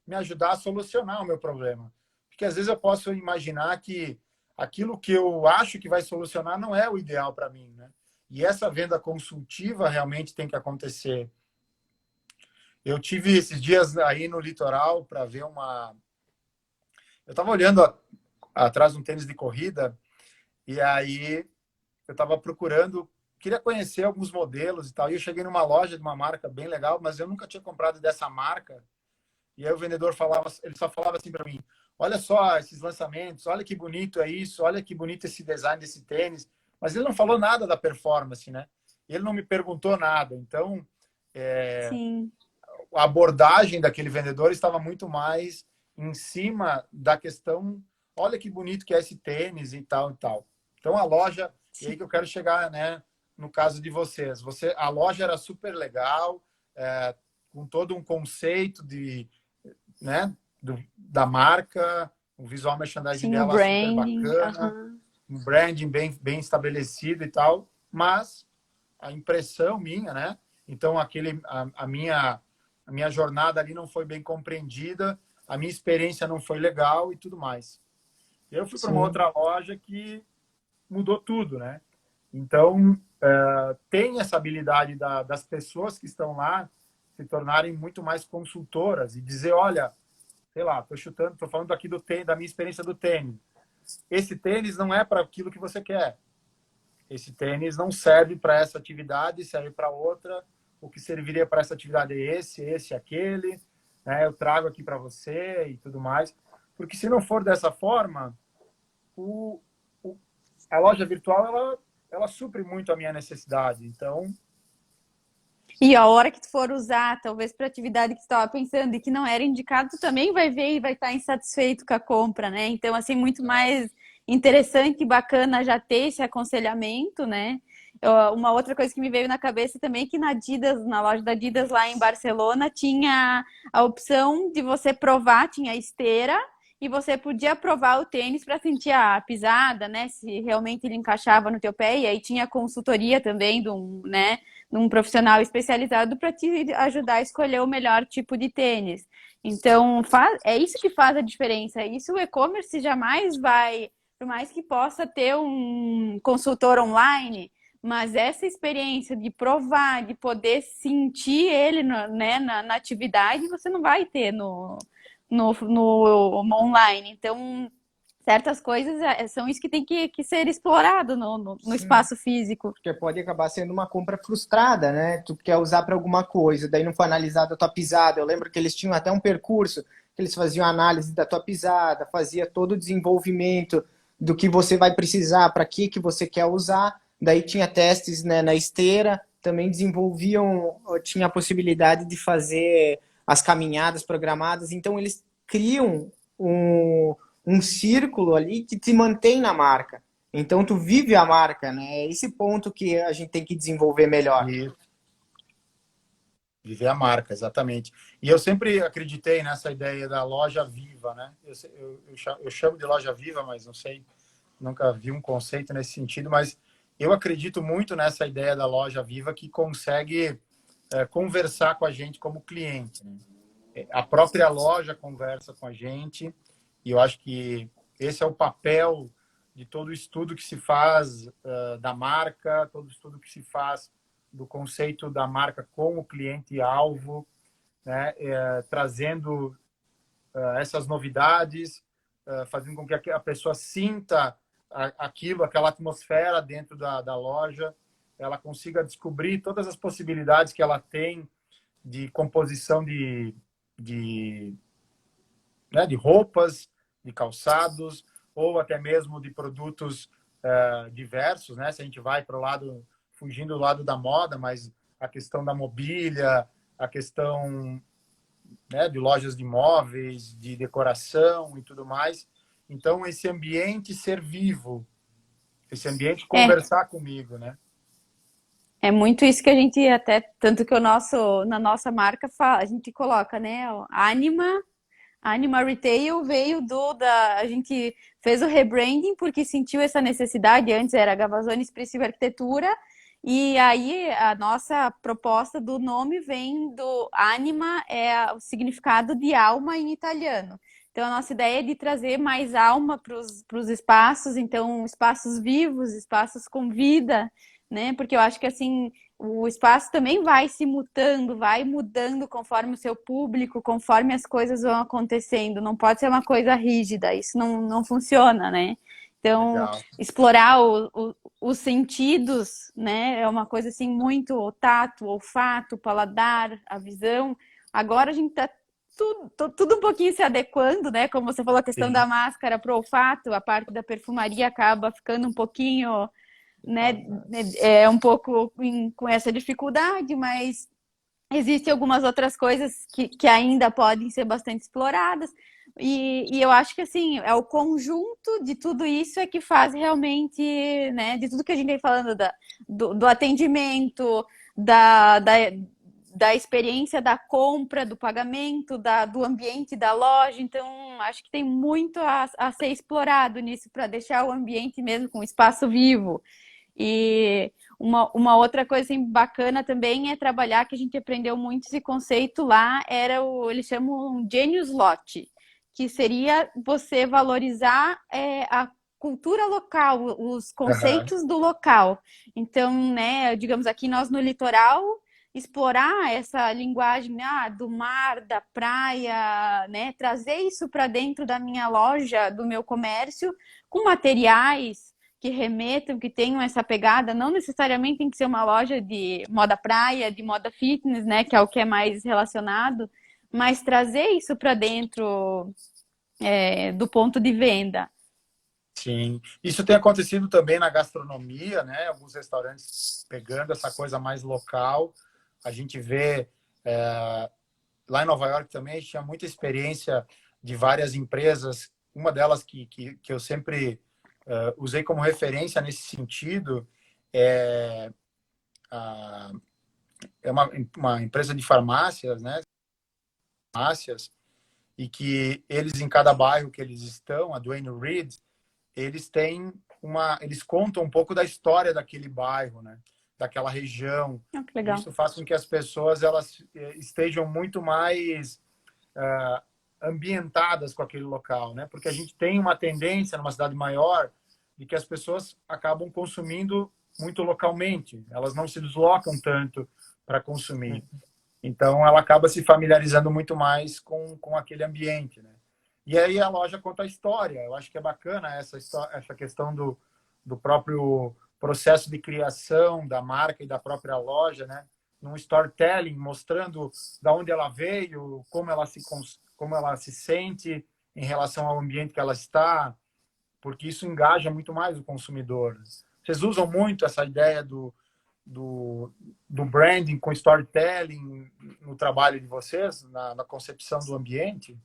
me ajudar a solucionar o meu problema. Porque às vezes eu posso imaginar que aquilo que eu acho que vai solucionar não é o ideal para mim, né? E essa venda consultiva realmente tem que acontecer. Eu tive esses dias aí no litoral para ver uma. Eu estava olhando atrás de um tênis de corrida e aí eu estava procurando, queria conhecer alguns modelos e tal. E eu cheguei numa loja de uma marca bem legal, mas eu nunca tinha comprado dessa marca. E aí o vendedor falava, ele só falava assim para mim: olha só esses lançamentos, olha que bonito é isso, olha que bonito esse design desse tênis. Mas ele não falou nada da performance, né? Ele não me perguntou nada. Então, Sim. a abordagem daquele vendedor estava muito mais em cima da questão: olha que bonito que é esse tênis e tal e tal. Então, a loja, e aí que eu quero chegar, né? No caso de vocês, a loja era super legal, com todo um conceito né, da marca, o visual merchandising Sim, o dela super branding. bacana, Aham. um branding bem estabelecido e tal, mas a impressão minha, né? Então, a minha jornada ali não foi bem compreendida, a minha experiência não foi legal e tudo mais. Eu fui para uma Sim. outra loja que mudou tudo, né? Então, tem essa habilidade das pessoas que estão lá se tornarem muito mais consultoras e dizer: olha, sei lá, tô chutando, tô falando aqui do tênis, da minha experiência do tênis. Esse tênis não é para aquilo que você quer. Esse tênis não serve para essa atividade, serve para outra. O que serviria para essa atividade é esse, aquele, né? Eu trago aqui para você e tudo mais. Porque se não for dessa forma, o, a loja virtual ela supre muito a minha necessidade. Então, E a hora que tu for usar, talvez para atividade que tu estava pensando e que não era indicado, tu também vai ver e vai estar insatisfeito com a compra, né? Então, assim, muito mais interessante e bacana já ter esse aconselhamento, né? Uma outra coisa que me veio na cabeça também é que na Adidas, na loja da Adidas lá em Barcelona, tinha a opção de você provar, tinha esteira, e você podia provar o tênis para sentir a pisada, né? Se realmente ele encaixava no teu pé, e aí tinha consultoria também de um, né? Um profissional especializado para te ajudar a escolher o melhor tipo de tênis. Então, é isso que faz a diferença. Isso o e-commerce jamais vai, por mais que possa ter um consultor online, mas essa experiência de provar, de poder sentir ele né, na atividade, você não vai ter no online. Então, certas coisas são isso que tem que ser explorado no Sim. espaço físico. Porque pode acabar sendo uma compra frustrada, né? Tu quer usar para alguma coisa, daí não foi analisada a tua pisada. Eu lembro que eles tinham até um percurso que eles faziam análise da tua pisada, fazia todo o desenvolvimento do que você vai precisar, para que você quer usar. Daí tinha testes, né, na esteira, também desenvolviam, tinha a possibilidade de fazer as caminhadas programadas. Então eles criam um círculo ali que te mantém na marca. Então, tu vive a marca, né? É esse ponto que a gente tem que desenvolver melhor. e viver a marca, exatamente. E eu sempre acreditei nessa ideia da loja viva, né? Eu chamo de loja viva, mas não sei, nunca vi um conceito nesse sentido, mas eu acredito muito nessa ideia da loja viva que consegue conversar com a gente como cliente, né? A própria loja conversa com a gente e eu acho que esse é o papel de todo o estudo que se faz da marca, todo o estudo que se faz do conceito da marca com o cliente-alvo, né? Trazendo essas novidades, fazendo com que a pessoa sinta aquilo, aquela atmosfera dentro da loja, ela consiga descobrir todas as possibilidades que ela tem de composição né, de roupas, de calçados, ou até mesmo de produtos diversos, né? Se a gente vai para o lado, fugindo do lado da moda, mas a questão da mobília, a questão, né, de lojas de móveis, de decoração e tudo mais. Então, esse ambiente ser vivo, esse ambiente É, conversar comigo, né? é muito isso que a gente até, tanto que na nossa marca a gente coloca, né? A Anima Retail veio a gente fez o rebranding porque sentiu essa necessidade, antes era Gavazzoni Expressiva Arquitetura, e aí a nossa proposta do nome vem do Anima, é o significado de alma em italiano. Então a nossa ideia é de trazer mais alma para os espaços, então espaços vivos, espaços com vida, né? Porque eu acho que assim o espaço também vai se mutando, vai mudando conforme o seu público, conforme as coisas vão acontecendo. Não pode ser uma coisa rígida, isso não funciona, né? Então, Legal. explorar os sentidos, né? É uma coisa assim muito o tato, o olfato, o paladar, a visão. Agora a gente está tudo um pouquinho se adequando, né? Como você falou, a questão da Sim. máscara para o olfato, a parte da perfumaria acaba ficando um pouquinho, né, é um pouco com essa dificuldade, mas existem algumas outras coisas que ainda podem ser bastante exploradas. E eu acho que assim, é o conjunto de tudo isso é que faz realmente, né, de tudo que a gente vem falando do atendimento, da experiência da compra, do pagamento, do ambiente da loja. Então, acho que tem muito a ser explorado nisso para deixar o ambiente mesmo com espaço vivo. E uma outra coisa assim, bacana também é trabalhar, que a gente aprendeu muito esse conceito lá, eles chamam um Genius Lot, que seria você valorizar a cultura local, os Aham. conceitos do local. Então, né, digamos aqui nós no litoral, explorar essa linguagem do mar, da praia, né? Trazer isso para dentro da minha loja, do meu comércio, com materiais que remetam, que tenham essa pegada. Não necessariamente tem que ser uma loja de moda praia, de moda fitness, né? Que é o que é mais relacionado, mas trazer isso para dentro do ponto de venda. Sim, isso tem acontecido também na gastronomia, né? Alguns restaurantes pegando essa coisa mais local. A gente vê lá em Nova York também, a gente tinha muita experiência de várias empresas. Uma delas que eu sempre usei como referência nesse sentido é, a, é uma empresa de farmácias, né? Farmácias, e que eles, em cada bairro que eles estão, a Duane Reade, eles contam um pouco da história daquele bairro, né? Daquela região. Que legal. Isso faz com que as pessoas elas estejam muito mais ambientadas com aquele local, né? Porque a gente tem uma tendência numa cidade maior de que as pessoas acabam consumindo muito localmente. Elas não se deslocam tanto para consumir. Então, ela acaba se familiarizando muito mais com aquele ambiente, né? E aí a loja conta a história. Eu acho que é bacana essa questão do próprio processo de criação da marca e da própria loja, né? Num storytelling, mostrando da onde ela veio, como ela se sente em relação ao ambiente que ela está, porque isso engaja muito mais o consumidor. Vocês usam muito essa ideia do branding com storytelling no trabalho de vocês, na concepção do ambiente?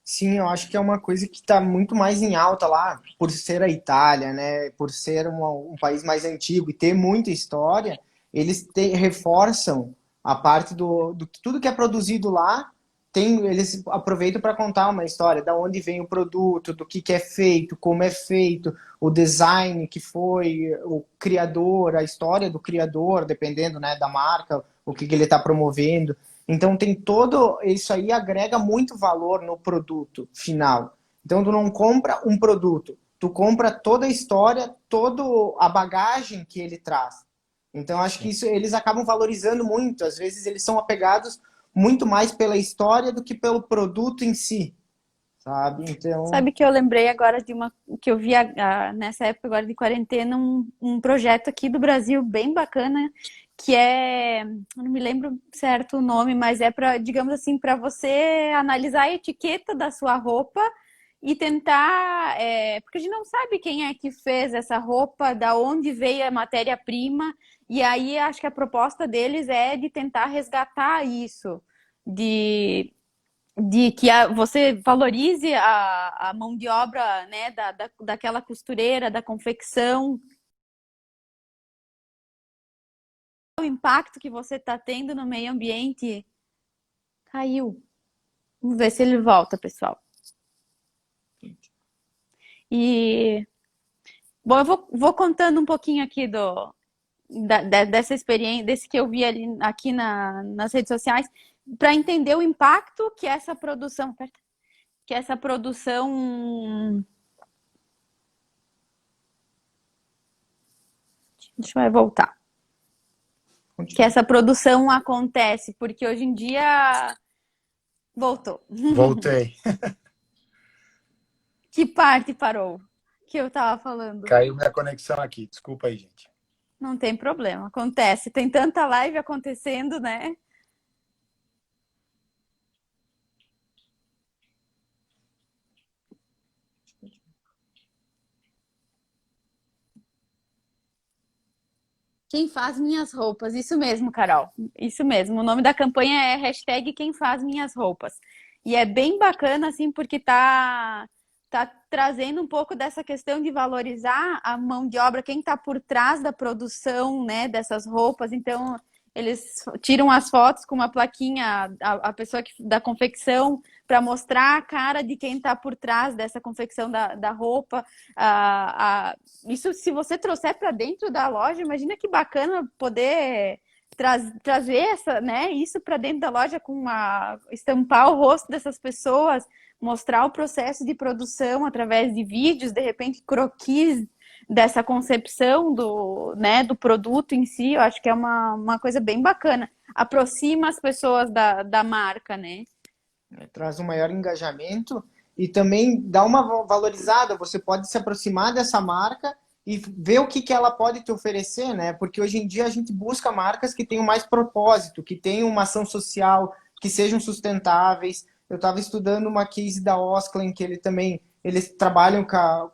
Sim, eu acho que é uma coisa que está muito mais em alta lá, por ser a Itália, né? Por ser um país mais antigo e ter muita história, eles reforçam a parte do tudo que é produzido lá, eles aproveitam para contar uma história, da onde vem o produto, do que é feito, como é feito, o design que foi, o criador, a história do criador, dependendo, né, da marca, o que ele está promovendo. Então tem todo isso aí, agrega muito valor no produto final. Então tu não compra um produto, tu compra toda a história, toda a bagagem que ele traz. Então acho que isso eles acabam valorizando muito. Às vezes eles são apegados muito mais pela história do que pelo produto em si, sabe? Então... Sabe que eu lembrei agora de uma que eu vi nessa época agora de quarentena, um projeto aqui do Brasil bem bacana, que eu não me lembro certo o nome, mas é para, digamos assim, para você analisar a etiqueta da sua roupa e tentar, porque a gente não sabe quem é que fez essa roupa, da onde veio a matéria-prima, e aí acho que a proposta deles é de tentar resgatar isso, de que você valorize a mão de obra, né, daquela costureira, da confecção, o impacto que você está tendo no meio ambiente. Caiu. Vamos ver se ele volta, pessoal. E bom, eu vou contando um pouquinho aqui dessa experiência, desse que eu vi aqui nas redes sociais, para entender o impacto que essa produção. Deixa eu voltar. Que essa produção acontece, porque hoje em dia. Voltou. Voltei. Que parte parou que eu tava falando? Caiu minha conexão aqui. Desculpa aí, gente. Não tem problema, acontece. Tem tanta live acontecendo, né? Quem faz minhas roupas. Isso mesmo, Carol. Isso mesmo. O nome da campanha é hashtag Quem Faz Minhas Roupas. E é bem bacana, assim, porque tá trazendo um pouco dessa questão de valorizar a mão de obra, quem está por trás da produção, né, dessas roupas. Então, eles tiram as fotos com uma plaquinha, a pessoa da confecção, para mostrar a cara de quem está por trás dessa confecção da roupa. Isso, se você trouxer para dentro da loja, imagina que bacana poder trazer isso para dentro da loja, estampar o rosto dessas pessoas, mostrar o processo de produção através de vídeos, de repente croquis dessa concepção né, do produto em si, eu acho que é uma coisa bem bacana. Aproxima as pessoas da marca, né? Traz um maior engajamento e também dá uma valorizada. Você pode se aproximar dessa marca e ver o que ela pode te oferecer, né? Porque hoje em dia a gente busca marcas que tenham mais propósito, que tenham uma ação social, que sejam sustentáveis. Eu estava estudando uma case da Osklen, que eles trabalham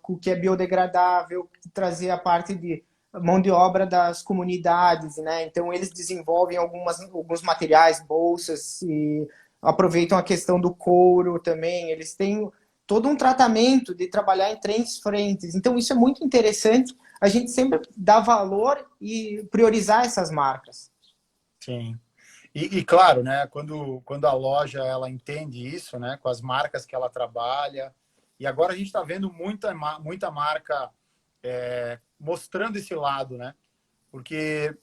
com o que é biodegradável, trazer a parte de mão de obra das comunidades, né? Então eles desenvolvem alguns materiais, bolsas, e aproveitam a questão do couro também. Eles têm todo um tratamento de trabalhar em três frentes. Então isso é muito interessante. A gente sempre dá valor e priorizar essas marcas. Sim. Claro, né, quando a loja ela entende isso, né, com as marcas que ela trabalha, e agora a gente está vendo muita marca mostrando esse lado, né, porque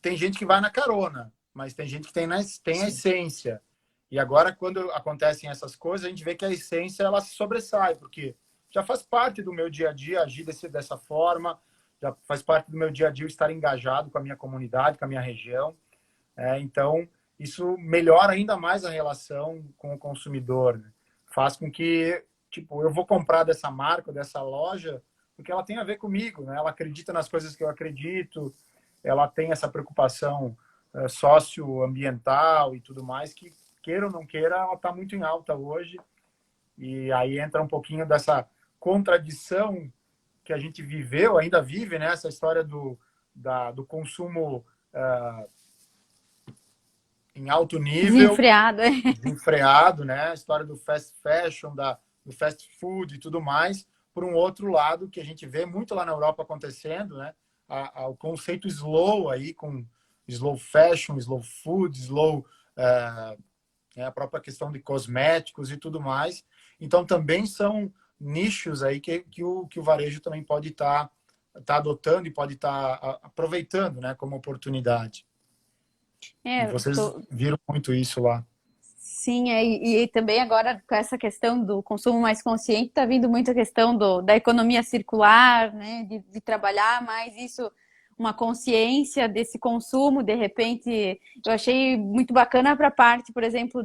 tem gente que vai na carona, mas tem gente que tem a essência. E agora, quando acontecem essas coisas, a gente vê que a essência ela se sobressai, porque já faz parte do meu dia a dia agir dessa forma, já faz parte do meu dia a dia estar engajado com a minha comunidade, com a minha região. Então, isso melhora ainda mais a relação com o consumidor, né? Faz com que, tipo, eu vou comprar dessa marca, dessa loja, porque ela tem a ver comigo, né? Ela acredita nas coisas que eu acredito, ela tem essa preocupação socioambiental e tudo mais, que, queira ou não queira, ela está muito em alta hoje. E aí entra um pouquinho dessa contradição que a gente viveu, ainda vive, né? Essa história do consumo em alto nível, desenfreado, né? A história do fast fashion, do fast food e tudo mais, por um outro lado que a gente vê muito lá na Europa acontecendo, né? O conceito slow aí, com slow fashion, slow food, slow, a própria questão de cosméticos e tudo mais. Então também são nichos aí que o varejo também pode estar adotando e pode estar aproveitando, né, como oportunidade. E vocês viram muito isso lá. Sim, e também agora com essa questão do consumo mais consciente, está vindo muito a questão da economia circular, né? De trabalhar mais isso, uma consciência desse consumo. De repente, eu achei muito bacana para a parte, por exemplo,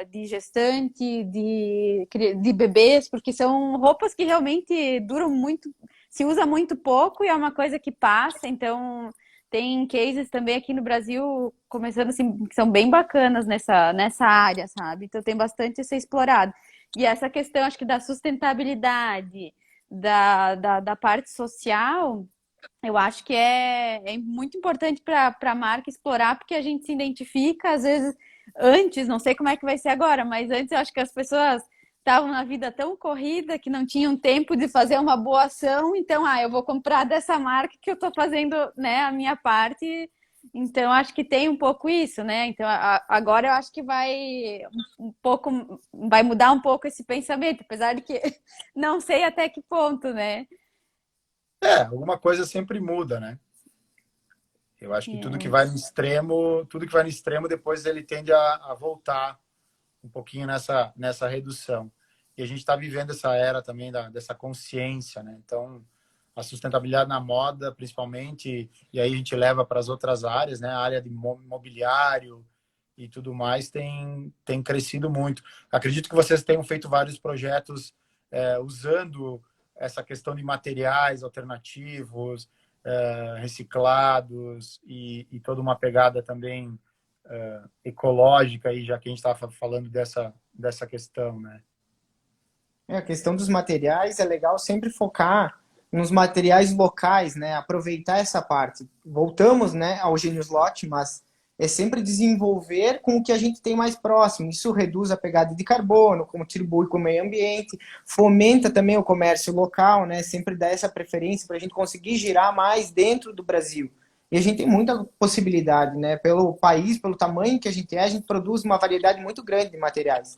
de gestante, de bebês, porque são roupas que realmente duram muito, se usa muito pouco e é uma coisa que passa, então. Tem cases também aqui no Brasil, começando assim, que são bem bacanas nessa área, sabe? Então tem bastante a ser explorado. E essa questão, acho que da sustentabilidade, da parte social, eu acho que é muito importante para a marca explorar, porque a gente se identifica, às vezes, antes, não sei como é que vai ser agora, mas antes eu acho que as pessoas estavam na vida tão corrida que não tinham tempo de fazer uma boa ação, então, eu vou comprar dessa marca que eu estou fazendo, né, a minha parte. Então, acho que tem um pouco isso, né? Então, agora eu acho que vai mudar um pouco esse pensamento, apesar de que não sei até que ponto, né? Alguma coisa sempre muda, né? Eu acho que tudo que vai no extremo, depois ele tende a voltar um pouquinho nessa redução. E a gente está vivendo essa era também dessa consciência, né? Então, a sustentabilidade na moda, principalmente, e aí a gente leva para as outras áreas, né? A área de mobiliário e tudo mais tem crescido muito. Acredito que vocês tenham feito vários projetos usando essa questão de materiais alternativos, reciclados e toda uma pegada também ecológica, aí, já que a gente estava falando dessa questão, né? A questão dos materiais é legal sempre focar nos materiais locais, né? Aproveitar essa parte. Voltamos, né, ao Genius Lot, mas é sempre desenvolver com o que a gente tem mais próximo. Isso reduz a pegada de carbono, contribui com o meio ambiente, fomenta também o comércio local, né? Sempre dá essa preferência para a gente conseguir girar mais dentro do Brasil. E a gente tem muita possibilidade, né? Pelo país, pelo tamanho que a gente produz uma variedade muito grande de materiais.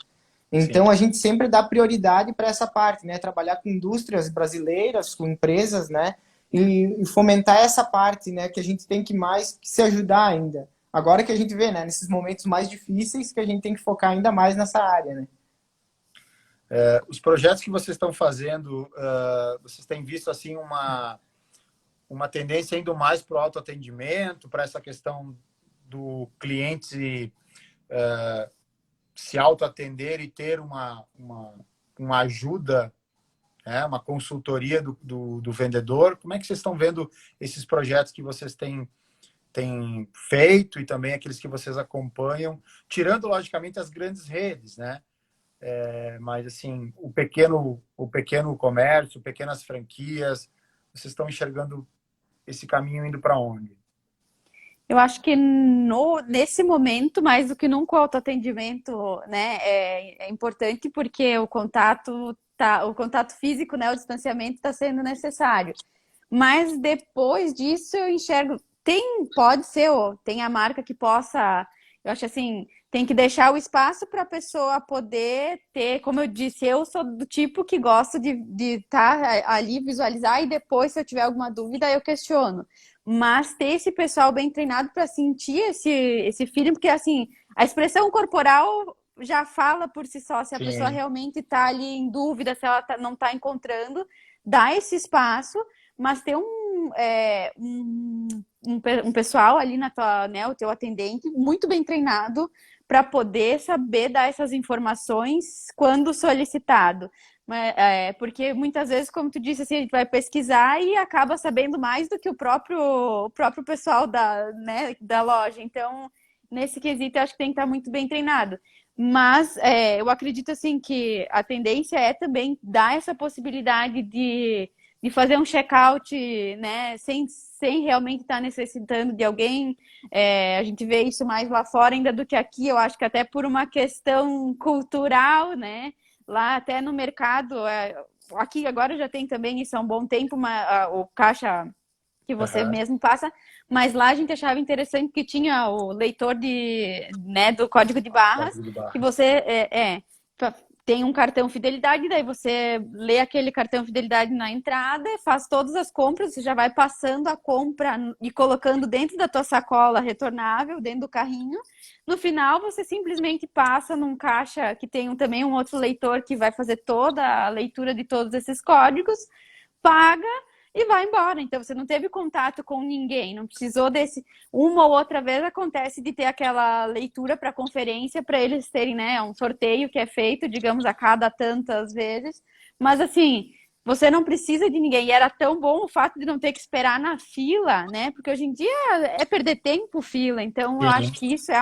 Então, a gente sempre dá prioridade para essa parte, né? Trabalhar com indústrias brasileiras, com empresas, né? E fomentar essa parte, né? Que a gente tem que se ajudar ainda. Agora que a gente vê, né? Nesses momentos mais difíceis, que a gente tem que focar ainda mais nessa área, né? Os projetos que vocês estão fazendo, vocês têm visto assim uma tendência indo mais para o autoatendimento, para essa questão do cliente se autoatender e ter uma ajuda, né, uma consultoria do vendedor? Como é que vocês estão vendo esses projetos que vocês têm feito e também aqueles que vocês acompanham, tirando, logicamente, as grandes redes, né? Mas, assim, o pequeno comércio, pequenas franquias, vocês estão enxergando esse caminho indo para onde? Eu acho que nesse momento, mais do que nunca, o autoatendimento, né, é importante porque o contato físico, né, o distanciamento está sendo necessário. Mas depois disso eu enxergo, pode ser, tem a marca que possa, eu acho assim, tem que deixar o espaço para a pessoa poder ter, como eu disse, eu sou do tipo que gosto de estar ali, visualizar e depois, se eu tiver alguma dúvida, eu questiono. Mas ter esse pessoal bem treinado para sentir esse feeling, porque assim, a expressão corporal já fala por si só, se a pessoa Sim, realmente está ali em dúvida, se ela não está encontrando, dá esse espaço, mas ter um pessoal ali né, o teu atendente muito bem treinado para poder saber dar essas informações quando solicitado. Porque muitas vezes, como tu disse, assim, a gente vai pesquisar e acaba sabendo mais do que o próprio pessoal né, da loja. Então, nesse quesito, eu acho que tem que estar muito bem treinado. Mas eu acredito assim que a tendência é também dar essa possibilidade de fazer um check-out, né, sem realmente estar necessitando de alguém. A gente vê isso mais lá fora ainda do que aqui, eu acho que até por uma questão cultural, né? Lá até no mercado, aqui agora já tem também isso há um bom tempo, o caixa que você aham, mesmo passa, mas lá a gente achava interessante que tinha o leitor né, do código de barras, código de que barras. você tem um cartão fidelidade, daí você lê aquele cartão fidelidade na entrada, faz todas as compras, você já vai passando a compra e colocando dentro da tua sacola retornável, dentro do carrinho. No final, você simplesmente passa num caixa que tem também um outro leitor que vai fazer toda a leitura de todos esses códigos, paga e vai embora. Então você não teve contato com ninguém, não precisou desse. Uma ou outra vez acontece de ter aquela leitura para conferência para eles terem, né, um sorteio que é feito, digamos, a cada tantas vezes. Mas assim, você não precisa de ninguém. E era tão bom o fato de não ter que esperar na fila, né? Porque hoje em dia é perder tempo fila. Então eu acho Sim. que isso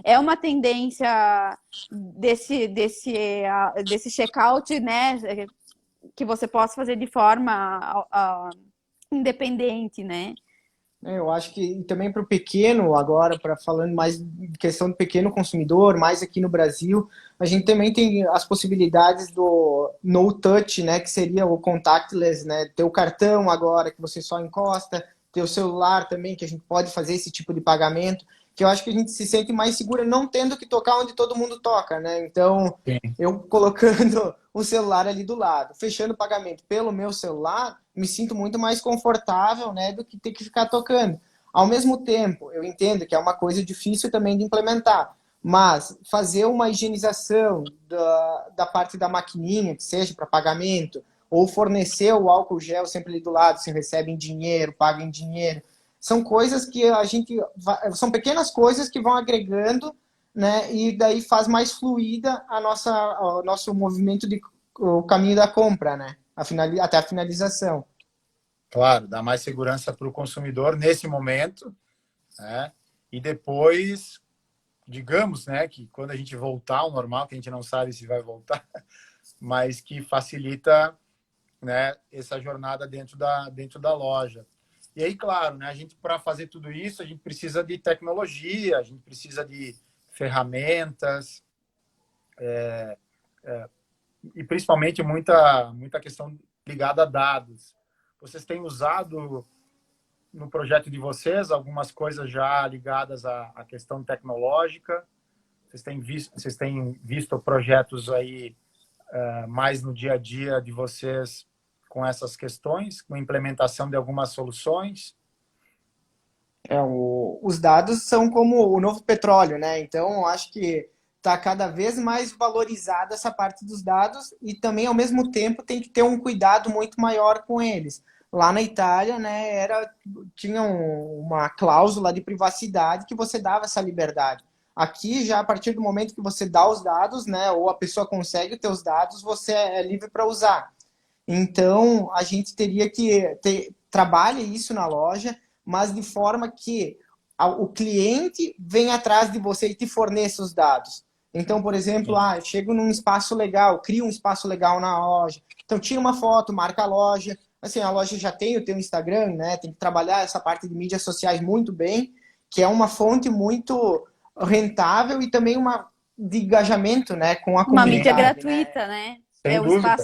é uma tendência desse check-out, né? Que você possa fazer de forma independente, né? Eu acho que e também para o pequeno, agora, para falando mais de questão do pequeno consumidor, mais aqui no Brasil, a gente também tem as possibilidades do no touch, né, que seria o contactless, né, ter o cartão agora que você só encosta, ter o celular também que a gente pode fazer esse tipo de pagamento, que eu acho que a gente se sente mais segura não tendo que tocar onde todo mundo toca, né? Então, Sim. eu colocando o celular ali do lado, fechando o pagamento pelo meu celular, me sinto muito mais confortável, né, do que ter que ficar tocando. Ao mesmo tempo, eu entendo que é uma coisa difícil também de implementar, mas fazer uma higienização da parte da maquininha, que seja para pagamento, ou fornecer o álcool gel sempre ali do lado, se recebe em dinheiro, paga em dinheiro, são coisas que a gente são pequenas coisas que vão agregando, né, e daí faz mais fluida o nosso movimento o caminho da compra, né, até a finalização. Claro, dá mais segurança para o consumidor nesse momento, né? E depois, digamos, né, que quando a gente voltar ao normal, que a gente não sabe se vai voltar, mas que facilita, né, essa jornada dentro da loja. E aí, claro, né, a gente, para fazer tudo isso, a gente precisa de tecnologia, a gente precisa de ferramentas, e principalmente muita questão ligada a dados. Vocês têm usado no projeto de vocês algumas coisas já ligadas à questão tecnológica? Vocês têm visto projetos aí mais no dia a dia de vocês com essas questões, com implementação de algumas soluções? Os dados são como o novo petróleo, né? Então, eu acho que tá cada vez mais valorizada essa parte dos dados e também, ao mesmo tempo, tem que ter um cuidado muito maior com eles. Lá na Itália, né, tinha uma cláusula de privacidade que você dava essa liberdade. Aqui, já a partir do momento que você dá os dados, né, ou a pessoa consegue os teus dados, você é livre para usar. Então, a gente teria que trabalhe isso na loja, mas de forma que o cliente vem atrás de você e te forneça os dados. Então, por exemplo, eu chego num espaço legal, crio um espaço legal na loja. Então, tira uma foto, marca a loja. Assim, a loja já tem o teu Instagram, né? Tem que trabalhar essa parte de mídias sociais muito bem, que é uma fonte muito rentável e também uma de engajamento, né, com a Uma mídia comunidade, gratuita, né? Sem É o dúvida.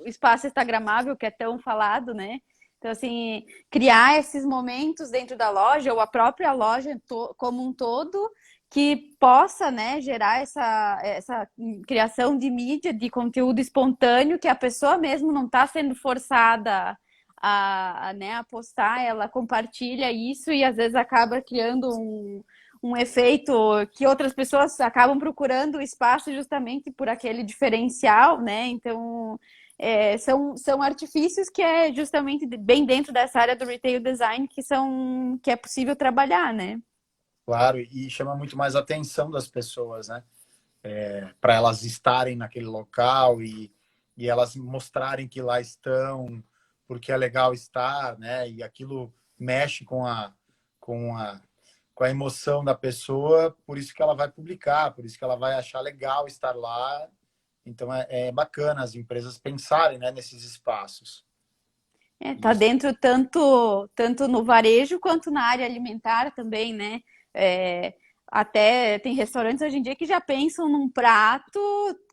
espaço instagramável que é tão falado, né? Então, assim, criar esses momentos dentro da loja ou a própria loja como um todo que possa, né, gerar essa criação de mídia, de conteúdo espontâneo, que a pessoa mesmo não está sendo forçada né, a postar, ela compartilha isso e às vezes acaba criando um efeito que outras pessoas acabam procurando o espaço justamente por aquele diferencial, né? Então, são artifícios que é justamente bem dentro dessa área do retail design que é possível trabalhar, né? Claro, e chama muito mais a atenção das pessoas, né? Para elas estarem naquele local e elas mostrarem que lá estão, porque é legal estar, né? E aquilo mexe com a, com a emoção da pessoa, por isso que ela vai publicar, por isso que ela vai achar legal estar lá. Então é bacana as empresas pensarem, né, nesses espaços. Tá dentro tanto no varejo quanto na área alimentar também, né? É, até tem restaurantes hoje em dia que já pensam num prato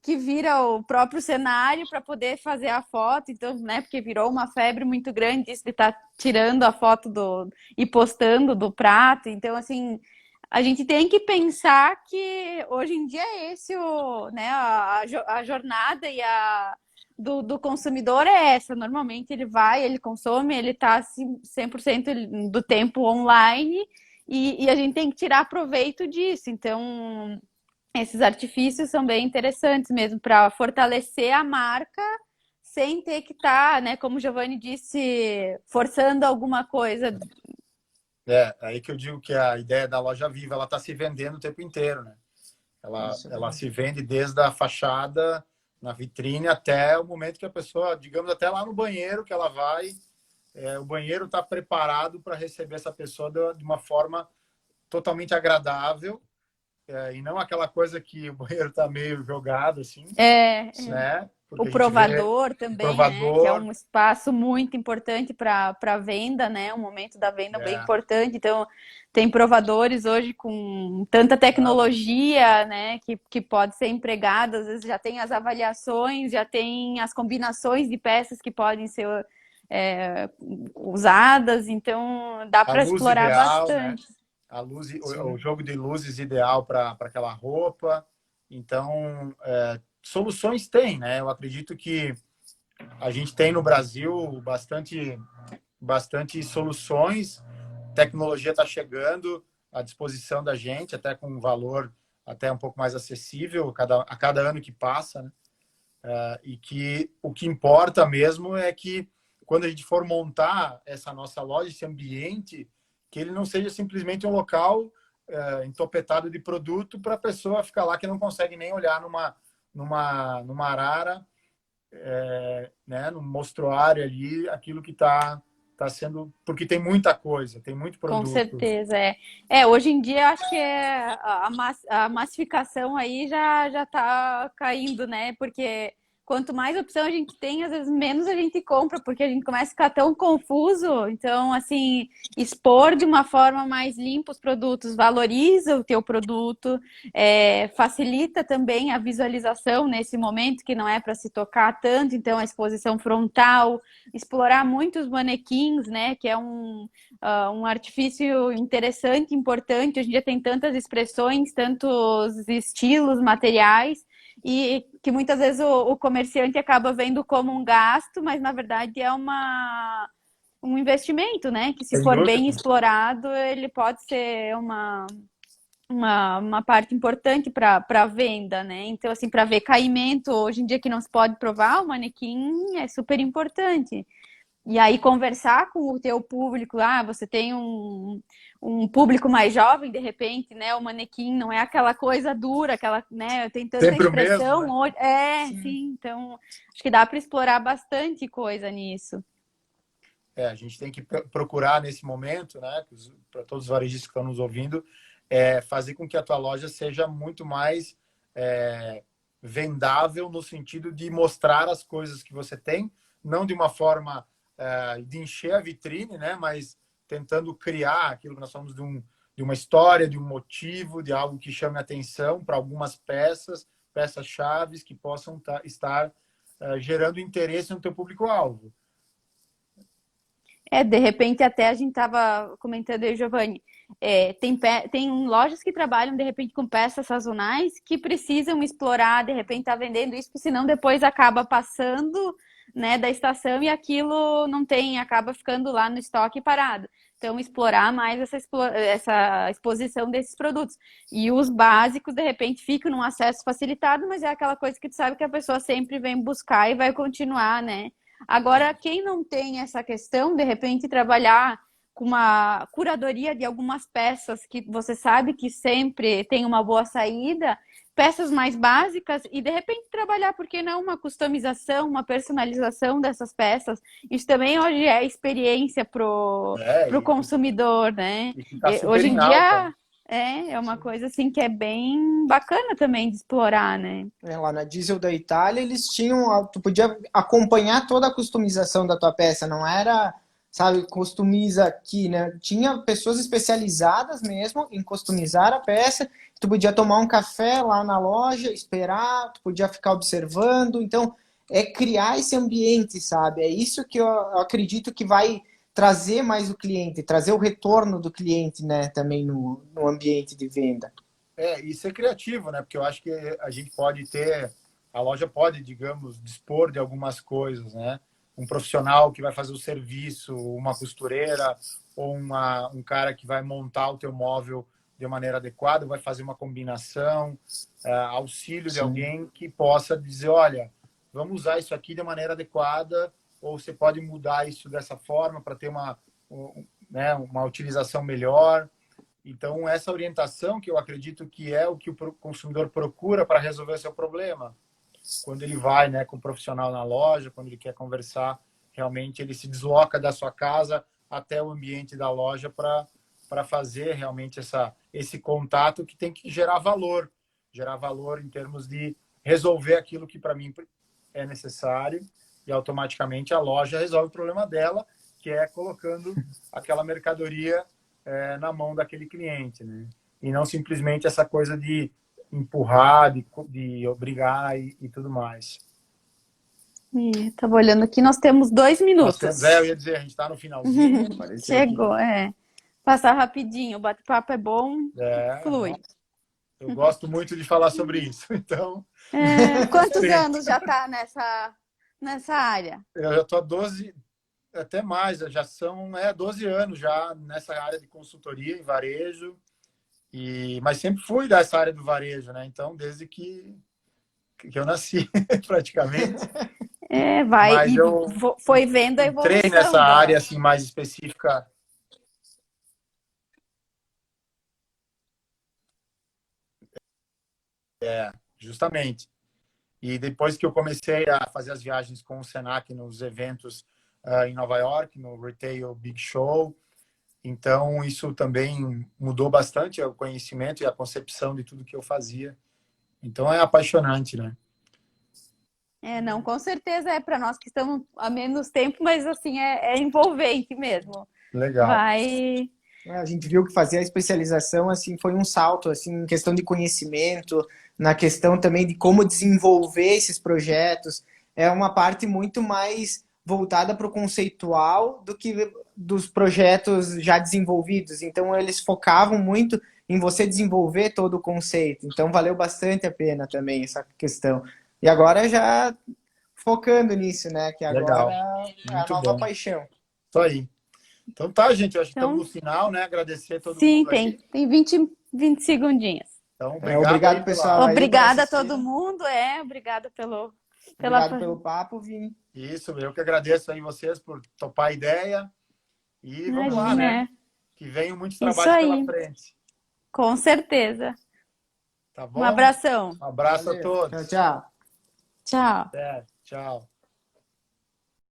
que vira o próprio cenário para poder fazer a foto, então, né? Porque virou uma febre muito grande isso de estar tirando a foto e postando do prato. Então, assim, a gente tem que pensar que hoje em dia é esse né, a jornada do consumidor é essa. Normalmente ele consome, ele está 100% do tempo online e a gente tem que tirar proveito disso. Então, esses artifícios são bem interessantes mesmo para fortalecer a marca sem ter que estar, né, como o Giovanni disse, forçando alguma coisa. Aí que eu digo que a ideia da loja viva, ela está se vendendo o tempo inteiro, né? Ela se vende desde a fachada, na vitrine, até o momento que a pessoa, digamos, até lá no banheiro que ela vai, o banheiro está preparado para receber essa pessoa de uma forma totalmente agradável, e não aquela coisa que o banheiro está meio jogado, assim, né? O Porque a gente vê provador o também, né? Que é provador, um espaço muito importante para venda, né? Um momento da venda bem importante. Então, tem provadores hoje com tanta tecnologia, né? Que pode ser empregada. Às vezes já tem as avaliações, já tem as combinações de peças que podem ser usadas. Então, dá a para luz explorar ideal, né? bastante. A luz, o jogo de luzes ideal para aquela roupa. Então, soluções tem, né? Eu acredito que a gente tem no Brasil bastante soluções. A tecnologia está chegando à disposição da gente, até com um valor até um pouco mais acessível a cada ano que passa, né? E que o que importa mesmo é que quando a gente for montar essa nossa loja, esse ambiente, que ele não seja simplesmente um local entopetado de produto para a pessoa ficar lá que não consegue nem olhar numa arara, né, no mostruário ali, aquilo que está sendo... Porque tem muita coisa, tem muito Com produto. certeza, hoje em dia acho que a massificação aí já tá caindo, né? Porque quanto mais opção a gente tem, às vezes menos a gente compra, porque a gente começa a ficar tão confuso. Então, assim, expor de uma forma mais limpa os produtos, valoriza o teu produto, facilita também a visualização nesse momento, que não é para se tocar tanto, então a exposição frontal, explorar muito os manequins, né? Que é um artifício interessante, importante. Hoje em dia tem tantas expressões, tantos estilos, materiais, e que muitas vezes o comerciante acaba vendo como um gasto, mas na verdade é um investimento, né? Que se Sem for bem dúvida. explorado, ele pode ser uma parte importante para a venda, né? Então, assim, para ver caimento, hoje em dia que não se pode provar, o manequim é super importante. E aí conversar com o teu público, você tem um público mais jovem, de repente, né? O manequim não é aquela coisa dura, aquela, né? Tem tanta Sempre o mesmo, expressão né? hoje. Sim. Então acho que dá para explorar bastante coisa nisso. A gente tem que procurar nesse momento, né? Para todos os varejistas que estão nos ouvindo, fazer com que a tua loja seja muito mais vendável no sentido de mostrar as coisas que você tem, não de uma forma de encher a vitrine, né? Mas tentando criar aquilo que nós falamos de uma história, de um motivo, de algo que chame atenção para algumas peças-chave que possam estar gerando interesse no teu público-alvo. De repente até a gente estava comentando aí, Giovanni, tem lojas que trabalham de repente com peças sazonais que precisam explorar, de repente tá vendendo isso, porque senão depois acaba passando, né, da estação e aquilo não tem, acaba ficando lá no estoque parado. Então, explorar mais essa exposição desses produtos. E os básicos, de repente, ficam num acesso facilitado, mas é aquela coisa que tu sabe que a pessoa sempre vem buscar e vai continuar, né? Agora, quem não tem essa questão, de repente, trabalhar com uma curadoria de algumas peças que você sabe que sempre tem uma boa saída, peças mais básicas e, de repente, trabalhar, por que não, uma customização, uma personalização dessas peças. Isso também hoje é experiência pro consumidor, né? E tá super Hoje em em alta. dia é uma coisa assim que é bem bacana também de explorar, né? Lá na Diesel da Itália, eles tinham. Tu podia acompanhar toda a customização da tua peça, não era, sabe, customiza aqui, né? Tinha pessoas especializadas mesmo em customizar a peça. Tu podia tomar um café lá na loja, esperar, tu podia ficar observando. Então, é criar esse ambiente, sabe? É isso que eu acredito que vai trazer mais o cliente, trazer o retorno do cliente, né? Também no ambiente de venda. E ser criativo, né? Porque eu acho que a gente pode a loja pode, digamos, dispor de algumas coisas, né? Um profissional que vai fazer o serviço, uma costureira ou um cara que vai montar o teu móvel de maneira adequada, vai fazer uma combinação, auxílio de alguém que possa dizer, olha, vamos usar isso aqui de maneira adequada, ou você pode mudar isso dessa forma para ter uma utilização melhor. Então, essa orientação que eu acredito que é o que o consumidor procura para resolver o seu problema. Quando ele vai, né, com o profissional na loja, quando ele quer conversar, realmente ele se desloca da sua casa até o ambiente da loja para fazer realmente esse contato que tem que gerar valor em termos de resolver aquilo que para mim é necessário e automaticamente a loja resolve o problema dela, que é colocando aquela mercadoria na mão daquele cliente, né? E não simplesmente essa coisa de empurrar, de obrigar e tudo mais. Estava olhando aqui, nós temos 2 minutos. Eu ia dizer, a gente está no finalzinho. Chegou, Passar rapidinho, o bate-papo é bom, flui. Nossa, eu gosto muito de falar sobre isso, então... Quantos anos já está nessa área? Eu já estou há 12, até mais, já são 12 anos já nessa área de consultoria em varejo, mas sempre fui dessa área do varejo, né? Então, desde que eu nasci, praticamente. Mas foi vendo a evolução. Entrei nessa área assim, mais específica. Justamente. E depois que eu comecei a fazer as viagens com o Senac nos eventos em Nova York, no Retail Big Show, então isso também mudou bastante o conhecimento e a concepção de tudo que eu fazia. Então é apaixonante, né? Não, com certeza é para nós que estamos há menos tempo, mas assim, é envolvente mesmo. Legal. A gente viu que fazer a especialização assim foi um salto assim, em questão de conhecimento, na questão também de como desenvolver esses projetos. É uma parte muito mais voltada para o conceitual do que dos projetos já desenvolvidos. Então, eles focavam muito em você desenvolver todo o conceito. Então, valeu bastante a pena também essa questão. E agora já focando nisso, né? Que agora é a nova paixão. Isso aí. Então tá, gente. Eu acho que estamos no final, né? Agradecer a todo mundo. Sim, tem 20 20 segundinhos. Então, Obrigado, aí pessoal. aí Obrigada a por assistir. todo mundo, obrigada pela... Obrigado pelo papo, Vini. Isso, eu que agradeço aí vocês por topar a ideia. E vamos lá, Imagina, né? Que venham muitos Isso trabalhos pela aí, frente. com certeza. Tá Um bom? abração. Um abraço a Valeu. Tchau, todos. tchau. Tchau. Até. Tchau.